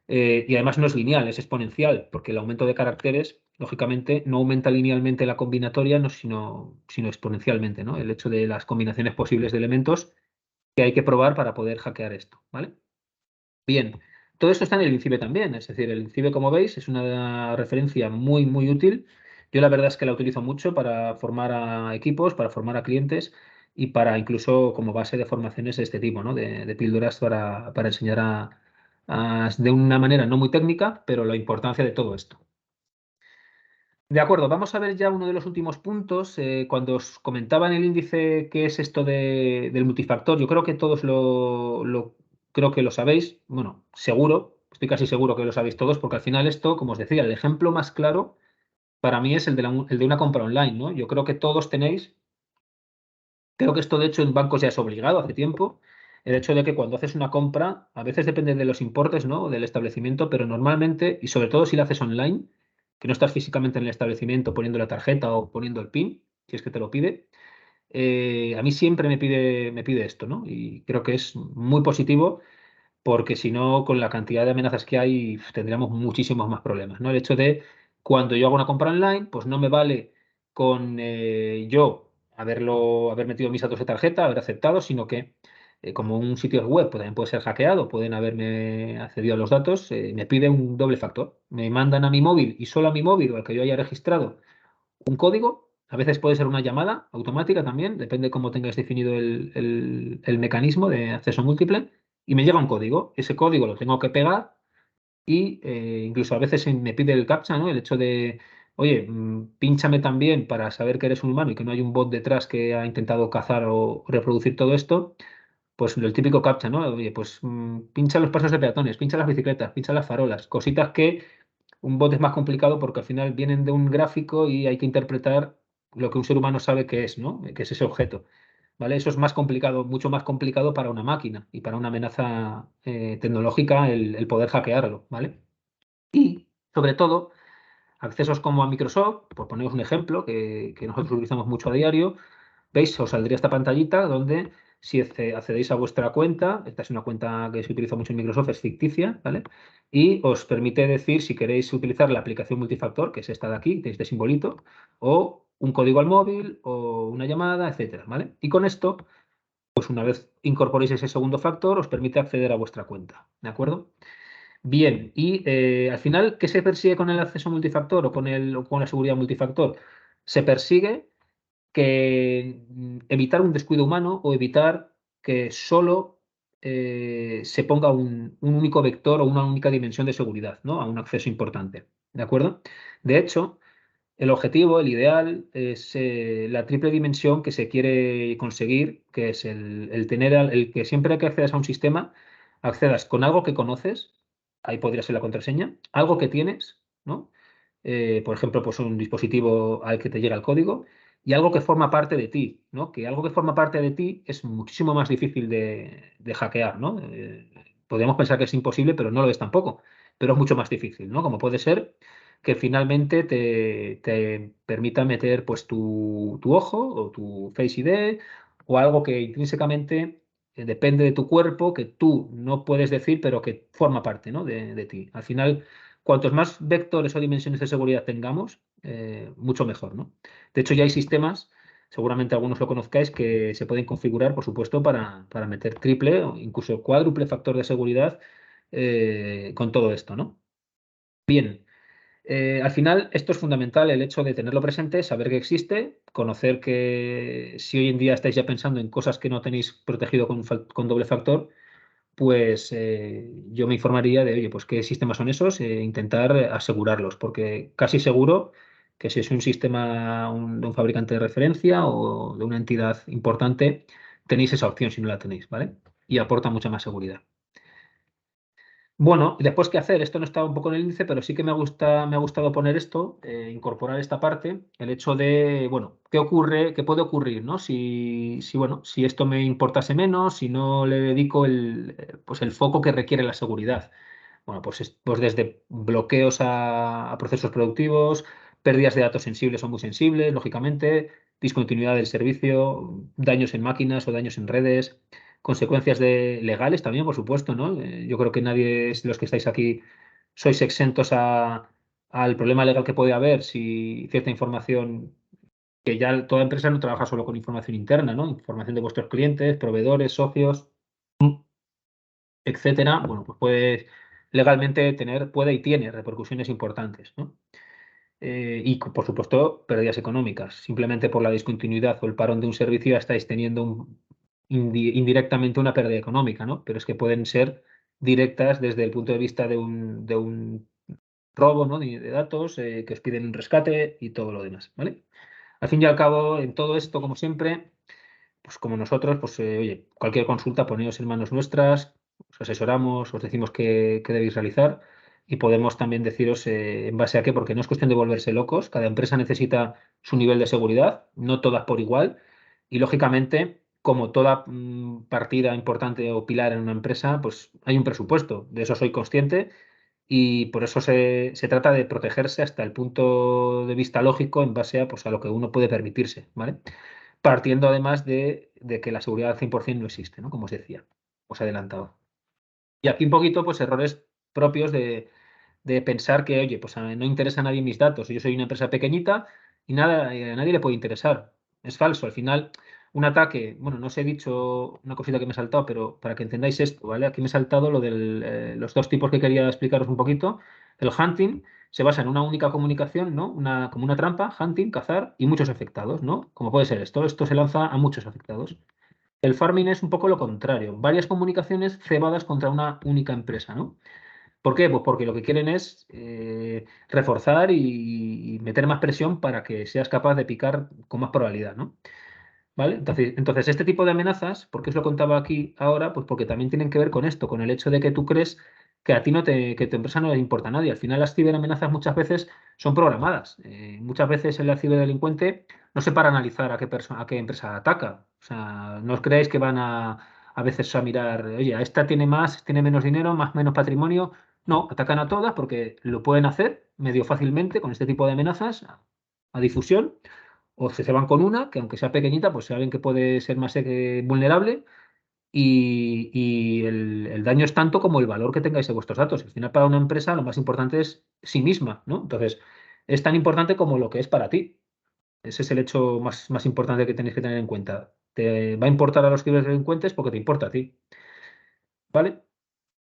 Y además no es lineal, es exponencial, porque el aumento de caracteres, lógicamente, no aumenta linealmente la combinatoria, no, sino exponencialmente, ¿no? El hecho de las combinaciones posibles de elementos que hay que probar para poder hackear esto, ¿vale? Bien, todo esto está en el INCIBE también, es decir, el INCIBE, como veis, es una referencia muy, muy útil. Yo la verdad es que la utilizo mucho para formar a equipos, para formar a clientes y para incluso como base de formaciones de este tipo, ¿no? De píldoras para enseñar de una manera no muy técnica, pero la importancia de todo esto. De acuerdo, vamos a ver ya uno de los últimos puntos. Cuando os comentaba en el índice qué es esto del multifactor, yo creo que todos creo que lo sabéis. Bueno, seguro, estoy casi seguro que lo sabéis todos, porque al final esto, como os decía, el ejemplo más claro para mí es el de una compra online, ¿no? Yo creo que todos tenéis, creo que esto de hecho en bancos ya es obligado hace tiempo, el hecho de que cuando haces una compra, a veces depende de los importes, ¿no? Del establecimiento, pero normalmente, y sobre todo si la haces online, que no estás físicamente en el establecimiento poniendo la tarjeta o poniendo el PIN, si es que te lo pide, a mí siempre me pide esto, ¿no? Y creo que es muy positivo porque si no, con la cantidad de amenazas que hay, tendríamos muchísimos más problemas, ¿no? El hecho de cuando yo hago una compra online, pues no me vale con yo haber metido mis datos de tarjeta, haber aceptado, sino que como un sitio web pues, también puede ser hackeado, pueden haberme accedido a los datos, me pide un doble factor. Me mandan a mi móvil y solo a mi móvil o al que yo haya registrado un código. A veces puede ser una llamada automática también, depende cómo tengas definido el mecanismo de acceso múltiple. Y me llega un código. Ese código lo tengo que pegar y incluso a veces me pide el CAPTCHA, ¿no? El hecho de, oye, pínchame también para saber que eres un humano y que no hay un bot detrás que ha intentado cazar o reproducir todo esto. Pues el típico CAPTCHA, ¿no? Oye, pues pincha los pasos de peatones, pincha las bicicletas, pincha las farolas, cositas que un bot es más complicado porque al final vienen de un gráfico y hay que interpretar lo que un ser humano sabe que es, ¿no? Que es ese objeto. ¿Vale? Eso es más complicado, mucho más complicado para una máquina y para una amenaza tecnológica el poder hackearlo, ¿vale? Y, sobre todo, accesos como a Microsoft, por poneros un ejemplo que nosotros utilizamos mucho a diario, veis, os saldría esta pantallita donde si accedéis a vuestra cuenta, esta es una cuenta que se utiliza mucho en Microsoft, es ficticia, ¿vale? Y os permite decir si queréis utilizar la aplicación multifactor, que es esta de aquí, de este simbolito, o un código al móvil, o una llamada, etcétera, ¿vale? Y con esto, pues una vez incorporéis ese segundo factor, os permite acceder a vuestra cuenta, ¿de acuerdo? Bien, y al final, ¿qué se persigue con el acceso multifactor o con la seguridad multifactor? Se persigue que evitar un descuido humano o evitar que solo se ponga un único vector o una única dimensión de seguridad, ¿no? A un acceso importante. ¿De acuerdo? De hecho, el objetivo, el ideal, es la triple dimensión que se quiere conseguir, que es el tener el que siempre que accedas a un sistema, accedas con algo que conoces, ahí podría ser la contraseña, algo que tienes, ¿no? Por ejemplo, pues un dispositivo al que te llega el código, y algo que forma parte de ti, ¿no? Que algo que forma parte de ti es muchísimo más difícil de hackear, ¿no? Podríamos pensar que es imposible, pero no lo es tampoco, pero es mucho más difícil, ¿no? Como puede ser que finalmente te permita meter pues tu ojo o tu Face ID o algo que intrínsecamente depende de tu cuerpo, que tú no puedes decir, pero que forma parte, ¿no? de ti. Al final, cuantos más vectores o dimensiones de seguridad tengamos, mucho mejor, ¿no? De hecho, ya hay sistemas, seguramente algunos lo conozcáis, que se pueden configurar, por supuesto, para meter triple o incluso cuádruple factor de seguridad con todo esto, ¿no? Bien. Al final, esto es fundamental, el hecho de tenerlo presente, saber que existe, conocer que si hoy en día estáis ya pensando en cosas que no tenéis protegido con doble factor, pues yo me informaría de, oye, pues qué sistemas son esos, e intentar asegurarlos, porque casi seguro que si es un sistema de un fabricante de referencia o de una entidad importante, tenéis esa opción si no la tenéis, ¿vale? Y aporta mucha más seguridad. Bueno, después qué hacer. Esto no estaba un poco en el índice, pero sí que me ha gustado poner esto, incorporar esta parte, el hecho de, bueno, qué ocurre, qué puede ocurrir, ¿no? Bueno, si esto me importase menos, si no le dedico pues el foco que requiere la seguridad. Bueno, pues, pues desde bloqueos a procesos productivos, pérdidas de datos sensibles o muy sensibles, lógicamente, discontinuidad del servicio, daños en máquinas o daños en redes, consecuencias legales también, por supuesto, ¿no? Yo creo que nadie de los que estáis aquí sois exentos al problema legal que puede haber si cierta información, que ya toda empresa no trabaja solo con información interna, ¿no? Información de vuestros clientes, proveedores, socios, etcétera, bueno, pues puede legalmente tener, puede y tiene repercusiones importantes, ¿no? Y por supuesto, pérdidas económicas. Simplemente por la discontinuidad o el parón de un servicio ya estáis teniendo indirectamente una pérdida económica, ¿no? Pero es que pueden ser directas desde el punto de vista de un robo, ¿no? de datos, que os piden un rescate y todo lo demás, ¿vale? Al fin y al cabo, en todo esto, como siempre, pues como nosotros, pues oye, cualquier consulta poneos en manos nuestras, os asesoramos, os decimos qué debéis realizar y podemos también deciros en base a qué, porque no es cuestión de volverse locos, cada empresa necesita su nivel de seguridad, no todas por igual, y lógicamente, como toda partida importante o pilar en una empresa, pues hay un presupuesto, de eso soy consciente. Y por eso se trata de protegerse hasta el punto de vista lógico en base a, pues, a lo que uno puede permitirse, ¿vale? Partiendo además de que la seguridad al 100% no existe, ¿no? Como os decía, os he adelantado. Y aquí un poquito, pues errores propios de pensar que, oye, pues no interesa a nadie mis datos, yo soy una empresa pequeñita y nada, a nadie le puede interesar. Es falso, al final un ataque, bueno, no os he dicho una cosita que me he saltado, pero para que entendáis esto, ¿vale? Aquí me he saltado lo de los dos tipos que quería explicaros un poquito. El hunting se basa en una única comunicación, ¿no? Como una trampa, hunting, cazar y muchos afectados, ¿no? Como puede ser esto. Esto se lanza a muchos afectados. El farming es un poco lo contrario, varias comunicaciones cebadas contra una única empresa, ¿no? ¿Por qué? Pues porque lo que quieren es reforzar y meter más presión para que seas capaz de picar con más probabilidad, ¿no? ¿Vale? Entonces, este tipo de amenazas, ¿por qué os lo contaba aquí ahora? Pues porque también tienen que ver con esto, con el hecho de que tú crees que a ti no te, que tu empresa no le importa a nadie. Al final, las ciberamenazas muchas veces son programadas. Muchas veces el ciberdelincuente no se para a analizar a qué empresa ataca. O sea, no os creáis que van a veces a mirar, oye, esta tiene más, tiene menos dinero, más menos patrimonio. No, atacan a todas porque lo pueden hacer medio fácilmente con este tipo de amenazas a difusión o se van con una, que aunque sea pequeñita, pues saben que puede ser más vulnerable y el daño es tanto como el valor que tengáis de vuestros datos. Al final, para una empresa lo más importante es sí misma, ¿no? Entonces, es tan importante como lo que es para ti. Ese es el hecho más importante que tenéis que tener en cuenta. Te va a importar a los ciberdelincuentes porque te importa a ti, ¿vale?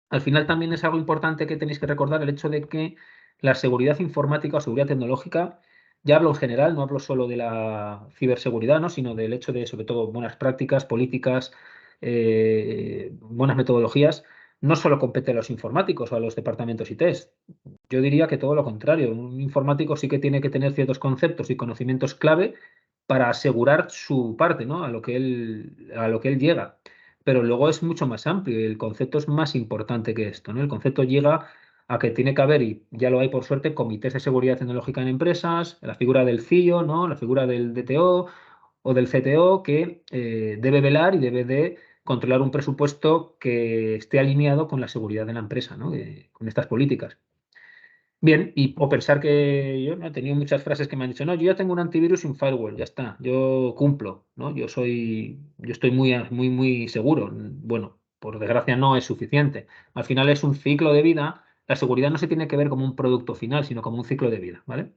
Al final también es algo importante que tenéis que recordar el hecho de que la seguridad informática o seguridad tecnológica, ya hablo en general, no hablo solo de la ciberseguridad, ¿no? Sino del hecho de, sobre todo, buenas prácticas, políticas, buenas metodologías, no solo compete a los informáticos o a los departamentos IT. Yo diría que todo lo contrario. Un informático sí que tiene que tener ciertos conceptos y conocimientos clave para asegurar su parte, ¿no? A lo que él llega. Pero luego es mucho más amplio y el concepto es más importante que esto, ¿no? El concepto llega a que tiene que haber, y ya lo hay por suerte, comités de seguridad tecnológica en empresas, la figura del CIO, ¿no? La figura del DTO o del CTO que debe velar y debe de controlar un presupuesto que esté alineado con la seguridad de la empresa, ¿no? Con estas políticas. Bien, o pensar que yo no he tenido muchas frases que me han dicho, no, yo ya tengo un antivirus sin firewall, ya está, yo cumplo, ¿no? Yo estoy muy seguro. Bueno, por desgracia no es suficiente. Al final es un ciclo de vida. La seguridad no se tiene que ver como un producto final, sino como un ciclo de vida, ¿vale?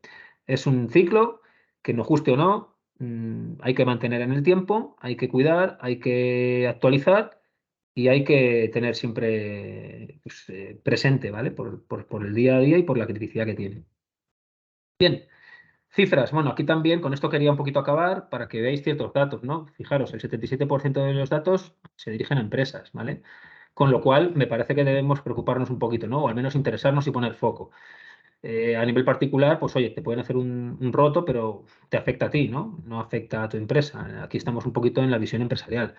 Es un ciclo que nos guste o no, hay que mantener en el tiempo, hay que cuidar, hay que actualizar y hay que tener siempre pues, presente, ¿vale? Por el día a día y por la criticidad que tiene. Bien, cifras. Bueno, aquí también con esto quería un poquito acabar para que veáis ciertos datos, ¿no? Fijaros, el 77% de los datos se dirigen a empresas, ¿vale? Con lo cual, me parece que debemos preocuparnos un poquito, ¿no? O al menos interesarnos y poner foco. A nivel particular, pues oye, te pueden hacer un roto, pero te afecta a ti, ¿no? No afecta a tu empresa. Aquí estamos un poquito en la visión empresarial.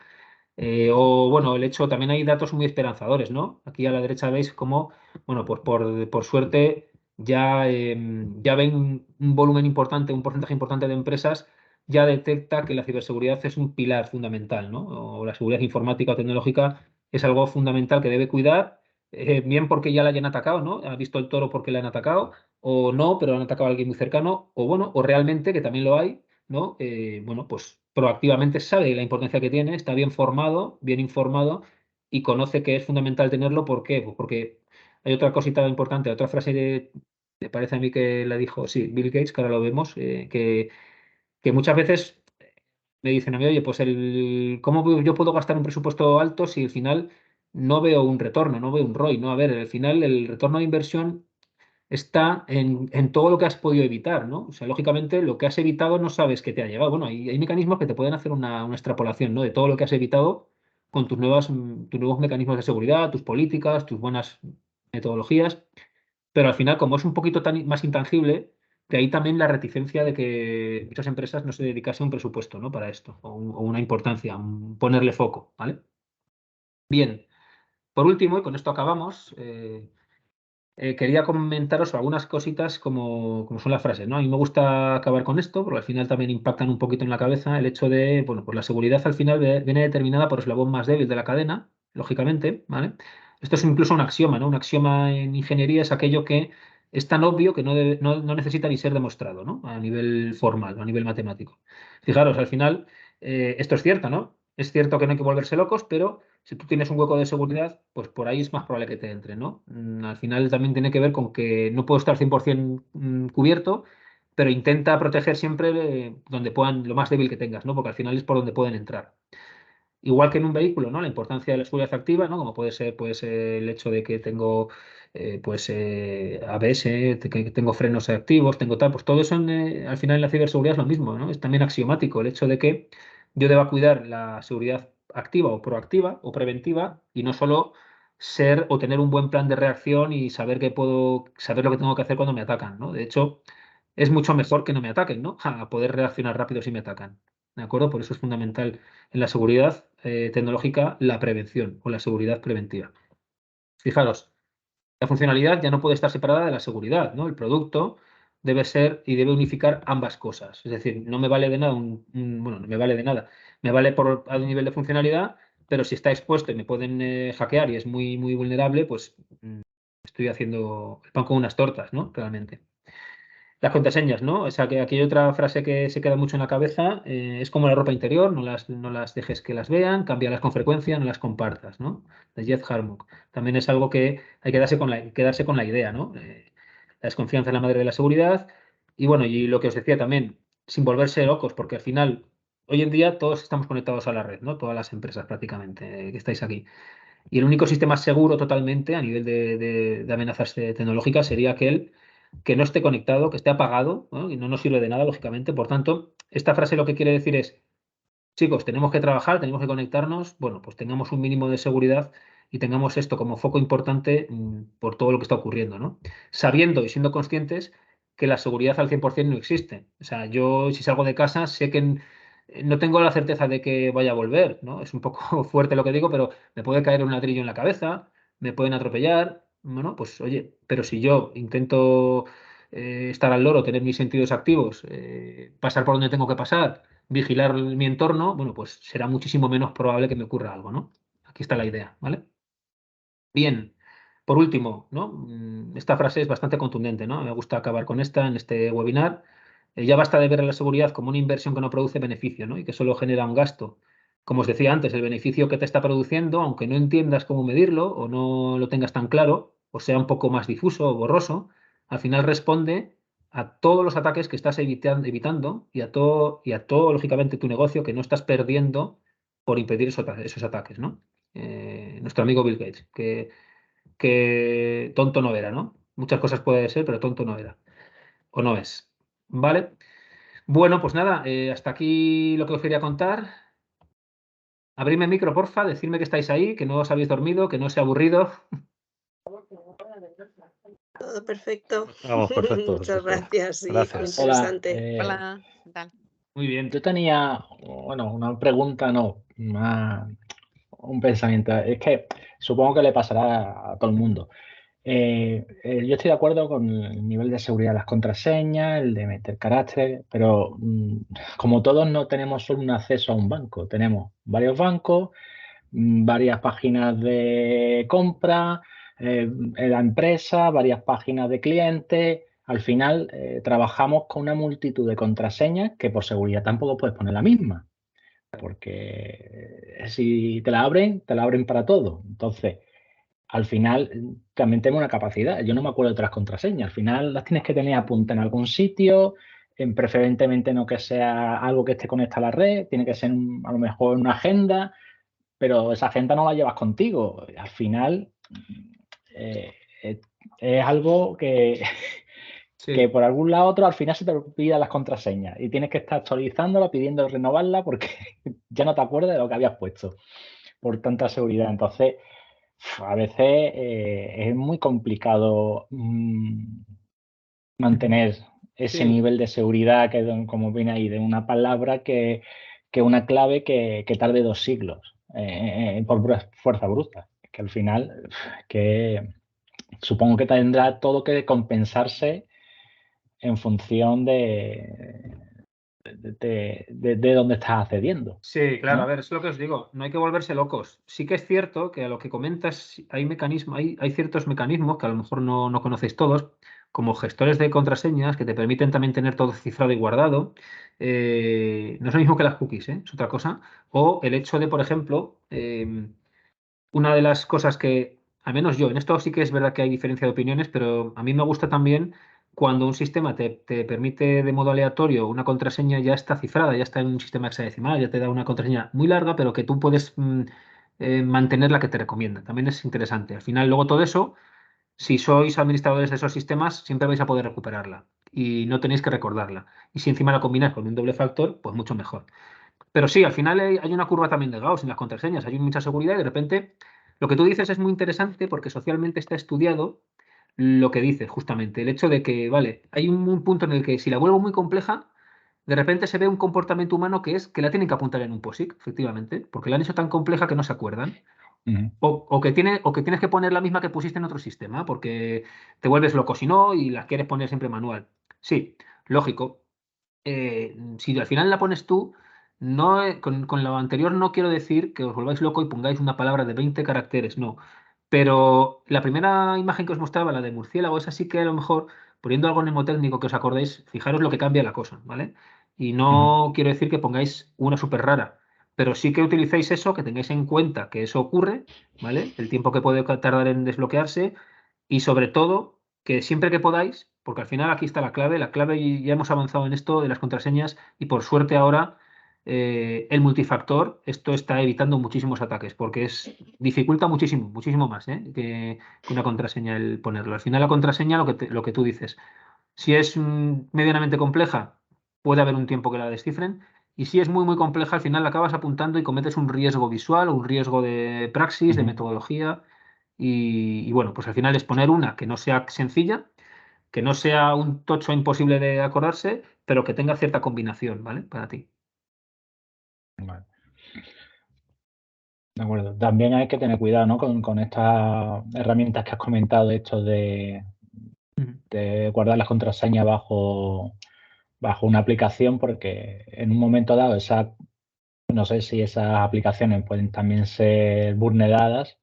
O bueno, el hecho, también hay datos muy esperanzadores, ¿no? Aquí a la derecha veis cómo, bueno, pues por suerte ya ven un volumen importante, un porcentaje importante de empresas ya detecta que la ciberseguridad es un pilar fundamental, ¿no? O la seguridad informática o tecnológica es algo fundamental que debe cuidar, bien porque ya la hayan atacado, ¿no? Ha visto el toro porque le han atacado, o no, pero han atacado a alguien muy cercano, o bueno, o realmente, que también lo hay, ¿no? Bueno, pues proactivamente sabe la importancia que tiene, está bien formado, bien informado y conoce que es fundamental tenerlo. ¿Por qué? Pues porque hay otra cosita importante, otra frase me parece a mí que la dijo, sí, Bill Gates, que ahora lo vemos, que muchas veces me dicen a mí, oye, pues ¿cómo yo puedo gastar un presupuesto alto si al final no veo un retorno, no veo un ROI? No, a ver, al final el retorno de inversión está en todo lo que has podido evitar, ¿no? O sea, lógicamente lo que has evitado no sabes que te ha llegado. Bueno, hay mecanismos que te pueden hacer una extrapolación, ¿no? De todo lo que has evitado con tus nuevos mecanismos de seguridad, tus políticas, tus buenas metodologías, pero al final, como es un poquito más intangible, de ahí también la reticencia de que muchas empresas no se dedicase un presupuesto, ¿no? Para esto, o una importancia, ponerle foco, ¿vale? Bien, por último, y con esto acabamos, quería comentaros algunas cositas como son las frases, ¿no? A mí me gusta acabar con esto, porque al final también impactan un poquito en la cabeza el hecho de, bueno, pues la seguridad al final viene determinada por el eslabón más débil de la cadena, lógicamente, ¿vale? Esto es incluso un axioma, ¿no? Un axioma en ingeniería es aquello que es tan obvio que no necesita ni ser demostrado, ¿no? A nivel formal, a nivel matemático. Fijaros, al final, esto es cierto, ¿no? Es cierto que no hay que volverse locos, pero si tú tienes un hueco de seguridad, pues por ahí es más probable que te entre, ¿no? Al final también tiene que ver con que no puedo estar 100% cubierto, pero intenta proteger siempre donde puedan, lo más débil que tengas, ¿no? Porque al final es por donde pueden entrar. Igual que en un vehículo, ¿no? La importancia de la seguridad activa, ¿no? Como puede ser pues, el hecho de que tengo pues, ABS, que tengo frenos activos, tengo tal, pues todo eso al final en la ciberseguridad es lo mismo, ¿no? Es también axiomático el hecho de que yo deba cuidar la seguridad activa o proactiva o preventiva y no solo ser o tener un buen plan de reacción y saber que puedo saber lo que tengo que hacer cuando me atacan, ¿no? De hecho, es mucho mejor que no me ataquen, ¿no? A poder reaccionar rápido si me atacan. ¿De acuerdo? Por eso es fundamental en la seguridad tecnológica la prevención o la seguridad preventiva. Fijaros, la funcionalidad ya no puede estar separada de la seguridad, ¿no? El producto debe ser y debe unificar ambas cosas. Es decir, no me vale de nada bueno, no me vale de nada. Me vale a un nivel de funcionalidad, pero si está expuesto y me pueden hackear y es muy, muy vulnerable, pues estoy haciendo el pan con unas tortas, ¿no? Realmente. Las contraseñas, ¿no? O sea, que aquí hay otra frase que se queda mucho en la cabeza, es como la ropa interior, no las dejes que las vean, cámbialas con frecuencia, no las compartas, ¿no? De Jeff Harmon. También es algo que hay que quedarse con la idea, ¿no? La desconfianza es la madre de la seguridad. Y bueno, y lo que os decía también, sin volverse locos, porque al final, hoy en día todos estamos conectados a la red, ¿no? Todas las empresas prácticamente que estáis aquí. Y el único sistema seguro totalmente a nivel de amenazas tecnológicas sería aquel que no esté conectado, que esté apagado, ¿no? Y no nos sirve de nada, lógicamente. Por tanto, esta frase lo que quiere decir es, chicos, tenemos que trabajar, tenemos que conectarnos, bueno, pues tengamos un mínimo de seguridad y tengamos esto como foco importante por todo lo que está ocurriendo, ¿no? Sabiendo y siendo conscientes que la seguridad al 100% no existe. O sea, yo si salgo de casa sé que no tengo la certeza de que vaya a volver, ¿no? Es un poco fuerte lo que digo, pero me puede caer un ladrillo en la cabeza, me pueden atropellar, bueno, pues oye, pero si yo intento estar al loro, tener mis sentidos activos, pasar por donde tengo que pasar, vigilar mi entorno, bueno, pues será muchísimo menos probable que me ocurra algo, ¿no? Aquí está la idea, ¿vale? Bien, por último, ¿no? Esta frase es bastante contundente, ¿no? Me gusta acabar con esta en este webinar. Ya basta de ver a la seguridad como una inversión que no produce beneficio, ¿no? Y que solo genera un gasto. Como os decía antes, el beneficio que te está produciendo, aunque no entiendas cómo medirlo o no lo tengas tan claro, o sea un poco más difuso o borroso, al final responde a todos los ataques que estás evitando y a todo, lógicamente, tu negocio que no estás perdiendo por impedir esos ataques, ¿no? Nuestro amigo Bill Gates, que tonto no era, ¿no? Muchas cosas puede ser, pero tonto no era, o no es. ¿Vale? Bueno, pues nada, hasta aquí lo que os quería contar. Abridme el micro, porfa, decidme que estáis ahí, que no os habéis dormido, que no os he aburrido. Todo perfecto. Vamos, perfecto. Muchas gracias, sí, Gracias. interesante. Hola, ¿qué tal? Muy bien. Yo tenía, bueno, una pregunta, no, un pensamiento. Es que supongo que le pasará a todo el mundo. Yo estoy de acuerdo con el nivel de seguridad de las contraseñas, el de meter carácter, pero como todos no tenemos solo un acceso a un banco, tenemos varios bancos, varias páginas de compra, la empresa, varias páginas de clientes. Al final trabajamos con una multitud de contraseñas que por seguridad tampoco puedes poner la misma, porque si te la abren para todo. Entonces, al final también tengo una capacidad. Yo no me acuerdo de otras contraseñas. Al final las tienes que tener apuntadas en algún sitio, preferentemente no que sea algo que esté conectado a la red, tiene que ser a lo mejor en una agenda, pero esa agenda no la llevas contigo. Al final es algo que, Sí. que por algún lado otro al final se te olvidan las contraseñas y tienes que estar actualizándola, pidiendo renovarla porque ya no te acuerdas de lo que habías puesto por tanta seguridad. Entonces, a veces es muy complicado mantener ese Sí. nivel de seguridad que, como viene ahí, de una palabra que una clave que tarde 2 siglos por fuerza bruta. Que al final, que supongo que tendrá todo que compensarse en función de dónde estás accediendo. Sí, claro, ¿no? a ver, es lo que os digo, no hay que volverse locos. Sí que es cierto que a lo que comentas hay ciertos mecanismos que a lo mejor no conocéis todos, como gestores de contraseñas que te permiten también tener todo cifrado y guardado. No es lo mismo que las cookies, es otra cosa. O el hecho de, por ejemplo, una de las cosas que, al menos yo, en esto sí que es verdad que hay diferencia de opiniones, pero a mí me gusta también cuando un sistema te permite de modo aleatorio una contraseña ya está cifrada, ya está en un sistema hexadecimal, ya te da una contraseña muy larga, pero que tú puedes mantener la que te recomienda. También es interesante. Al final, luego todo eso, si sois administradores de esos sistemas, siempre vais a poder recuperarla y no tenéis que recordarla. Y si encima la combináis con un doble factor, pues mucho mejor. Pero sí, al final hay una curva también de Gauss en las contraseñas, hay mucha seguridad y de repente lo que tú dices es muy interesante porque socialmente está estudiado lo que dices justamente, el hecho de que, vale, hay un punto en el que si la vuelvo muy compleja, de repente se ve un comportamiento humano que es que la tienen que apuntar en un POSIC, efectivamente, porque la han hecho tan compleja que no se acuerdan. O que tienes que poner la misma que pusiste en otro sistema, porque te vuelves loco si no y la quieres poner siempre manual. Sí, lógico. Si al final la pones tú, no, con lo anterior no quiero decir que os volváis loco y pongáis una palabra de 20 caracteres, no. Pero la primera imagen que os mostraba, la de murciélago, es así que a lo mejor, poniendo algo mnemotécnico que os acordéis, fijaros lo que cambia la cosa, ¿vale? Y no quiero decir que pongáis una súper rara, pero sí que utilicéis eso, que tengáis en cuenta que eso ocurre, ¿vale? El tiempo que puede tardar en desbloquearse y sobre todo que siempre que podáis, porque al final aquí está la clave y ya hemos avanzado en esto de las contraseñas y por suerte ahora el multifactor, esto está evitando muchísimos ataques porque dificulta muchísimo, muchísimo más que una contraseña el ponerlo. Al final la contraseña, lo que tú dices, si es medianamente compleja, puede haber un tiempo que la descifren. Y si es muy, muy compleja, al final la acabas apuntando y cometes un riesgo visual o un riesgo de praxis, de metodología. Y bueno, pues al final es poner una que no sea sencilla, que no sea un tocho imposible de acordarse, pero que tenga cierta combinación, ¿vale? Para ti. Vale. De acuerdo. También hay que tener cuidado, ¿no? Con estas herramientas que has comentado, esto de guardar las contraseñas bajo una aplicación, porque en un momento dado no sé si esas aplicaciones pueden también ser vulneradas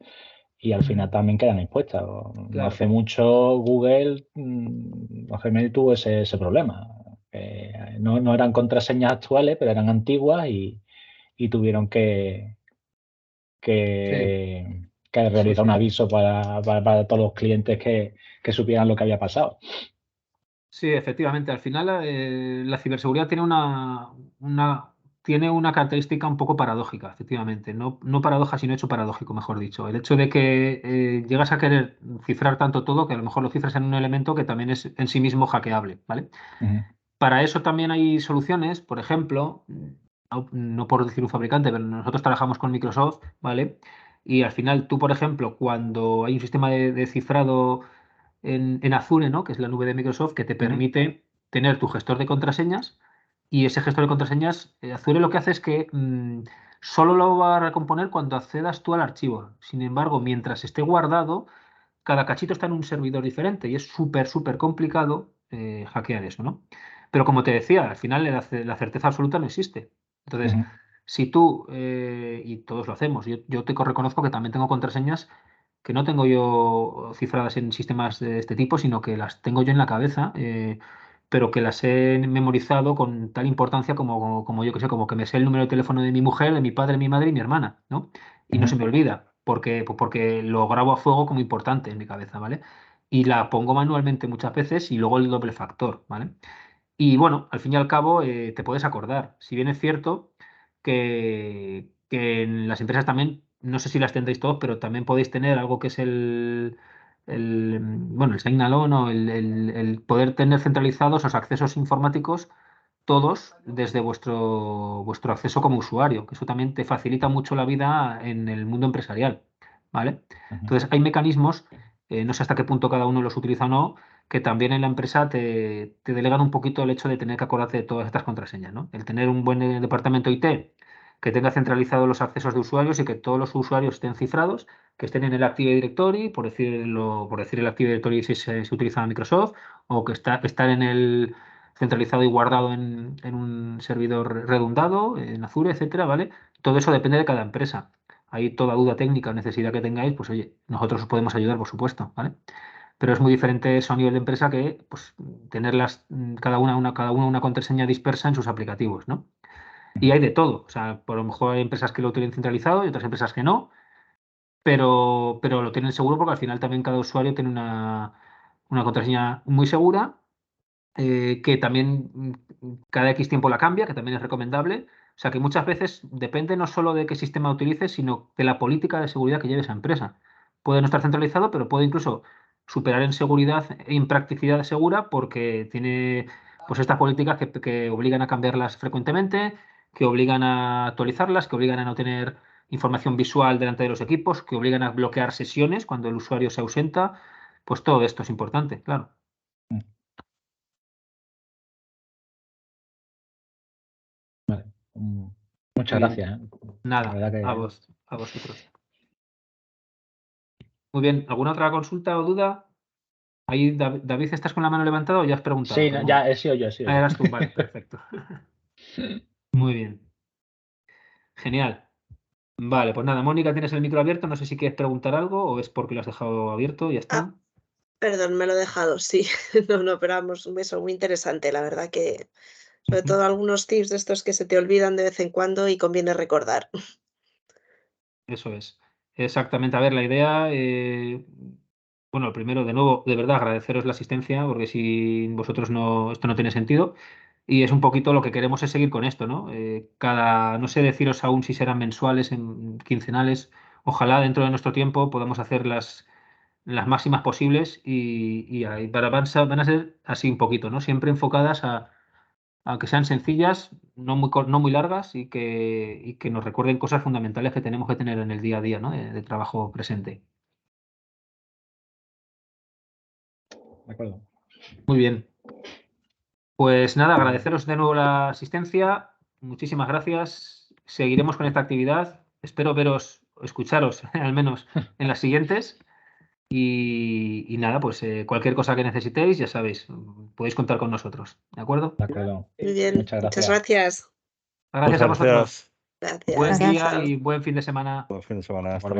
y al final también quedan expuestas. No Claro. hace mucho Google o Gmail tuvo ese problema. No eran contraseñas actuales, pero eran antiguas y tuvieron que realizar un aviso para todos los clientes que supieran lo que había pasado. Sí, efectivamente. Al final, la ciberseguridad tiene una característica un poco paradójica, efectivamente. No, no paradoja, sino hecho paradójico, mejor dicho. El hecho de que llegas a querer cifrar tanto todo que a lo mejor lo cifras en un elemento que también es en sí mismo hackeable, ¿vale? Para eso también hay soluciones, por ejemplo, no por decir un fabricante, pero nosotros trabajamos con Microsoft, ¿vale? Y al final tú, por ejemplo, cuando hay un sistema de cifrado en Azure, ¿no? Que es la nube de Microsoft, que te permite tener tu gestor de contraseñas y ese gestor de contraseñas, Azure lo que hace es que solo lo va a recomponer cuando accedas tú al archivo. Sin embargo, mientras esté guardado, cada cachito está en un servidor diferente y es súper, súper complicado hackear eso, ¿no? Pero como te decía, al final la certeza absoluta no existe. Entonces, si tú, y todos lo hacemos, yo te reconozco que también tengo contraseñas que no tengo yo cifradas en sistemas de este tipo, sino que las tengo yo en la cabeza, pero que las he memorizado con tal importancia como yo que sé, como que me sé el número de teléfono de mi mujer, de mi padre, mi madre y mi hermana, ¿no? Y no se me olvida, porque lo grabo a fuego como importante en mi cabeza, ¿vale? Y la pongo manualmente muchas veces y luego el doble factor, ¿vale? Y bueno, al fin y al cabo te puedes acordar. Si bien es cierto que en las empresas también, no sé si las tendréis todos, pero también podéis tener algo que es bueno, el sign-alone o el poder tener centralizados los accesos informáticos todos desde vuestro acceso como usuario, que eso también te facilita mucho la vida en el mundo empresarial, ¿vale? Entonces hay mecanismos, no sé hasta qué punto cada uno los utiliza o no, que también en la empresa te delegan un poquito el hecho de tener que acordarte de todas estas contraseñas, ¿no? El tener un buen departamento IT que tenga centralizados los accesos de usuarios y que todos los usuarios estén cifrados, que estén en el Active Directory, por decir el Active Directory si se utiliza Microsoft, o que estar en el centralizado y guardado en un servidor redundado, en Azure, etcétera, ¿vale? Todo eso depende de cada empresa. Ahí toda duda técnica o necesidad que tengáis, pues oye, nosotros os podemos ayudar, por supuesto, ¿vale? Pero es muy diferente eso a nivel de empresa que pues, tenerlas cada una contraseña dispersa en sus aplicativos, ¿no? Y hay de todo. O sea, por lo mejor hay empresas que lo tienen centralizado y otras empresas que no, pero lo tienen seguro porque al final también cada usuario tiene una contraseña muy segura que también cada X tiempo la cambia, que también es recomendable. O sea que muchas veces depende no solo de qué sistema utilices, sino de la política de seguridad que lleve esa empresa. Puede no estar centralizado, pero puede incluso superar en seguridad e en practicidad segura porque tiene pues estas políticas que obligan a cambiarlas frecuentemente, que obligan a actualizarlas, que obligan a no tener información visual delante de los equipos, que obligan a bloquear sesiones cuando el usuario se ausenta. Pues todo esto es importante, claro. Vale. Muchas gracias. Nada, La verdad que... a vosotros. Muy bien, ¿alguna otra consulta o duda? Ahí, David, ¿estás con la mano levantada o ya has preguntado? Sí, no, ya he sido yo. Ah, eras tú, vale, perfecto. Muy bien. Genial. Vale, pues nada, Mónica, tienes el micro abierto. No sé si quieres preguntar algo o es porque lo has dejado abierto y ya está. Ah, perdón, me lo he dejado, sí. No, pero vamos, un beso muy interesante, la verdad que sobre todo algunos tips de estos que se te olvidan de vez en cuando y conviene recordar. Eso es. Exactamente. A ver, la idea, bueno, primero, de nuevo, de verdad, agradeceros la asistencia, porque sin vosotros esto no tiene sentido. Y es un poquito lo que queremos es seguir con esto, ¿no? No sé deciros aún si serán mensuales, quincenales. Ojalá dentro de nuestro tiempo podamos hacer las máximas posibles y ahí van a ser así un poquito, ¿no? Siempre enfocadas a que sean sencillas, no muy largas y que nos recuerden cosas fundamentales que tenemos que tener en el día a día, ¿no? de trabajo presente. De acuerdo. Muy bien. Pues nada, agradeceros de nuevo la asistencia. Muchísimas gracias. Seguiremos con esta actividad. Espero escucharos al menos en las siguientes. Y nada, pues cualquier cosa que necesitéis, ya sabéis, podéis contar con nosotros. ¿De acuerdo? De acuerdo. Muy bien, Muchas muchas gracias. gracias. Gracias a vosotros. Gracias. Buen Gracias. día y buen fin de semana. Buen fin de semana. Hasta Igualmente. luego.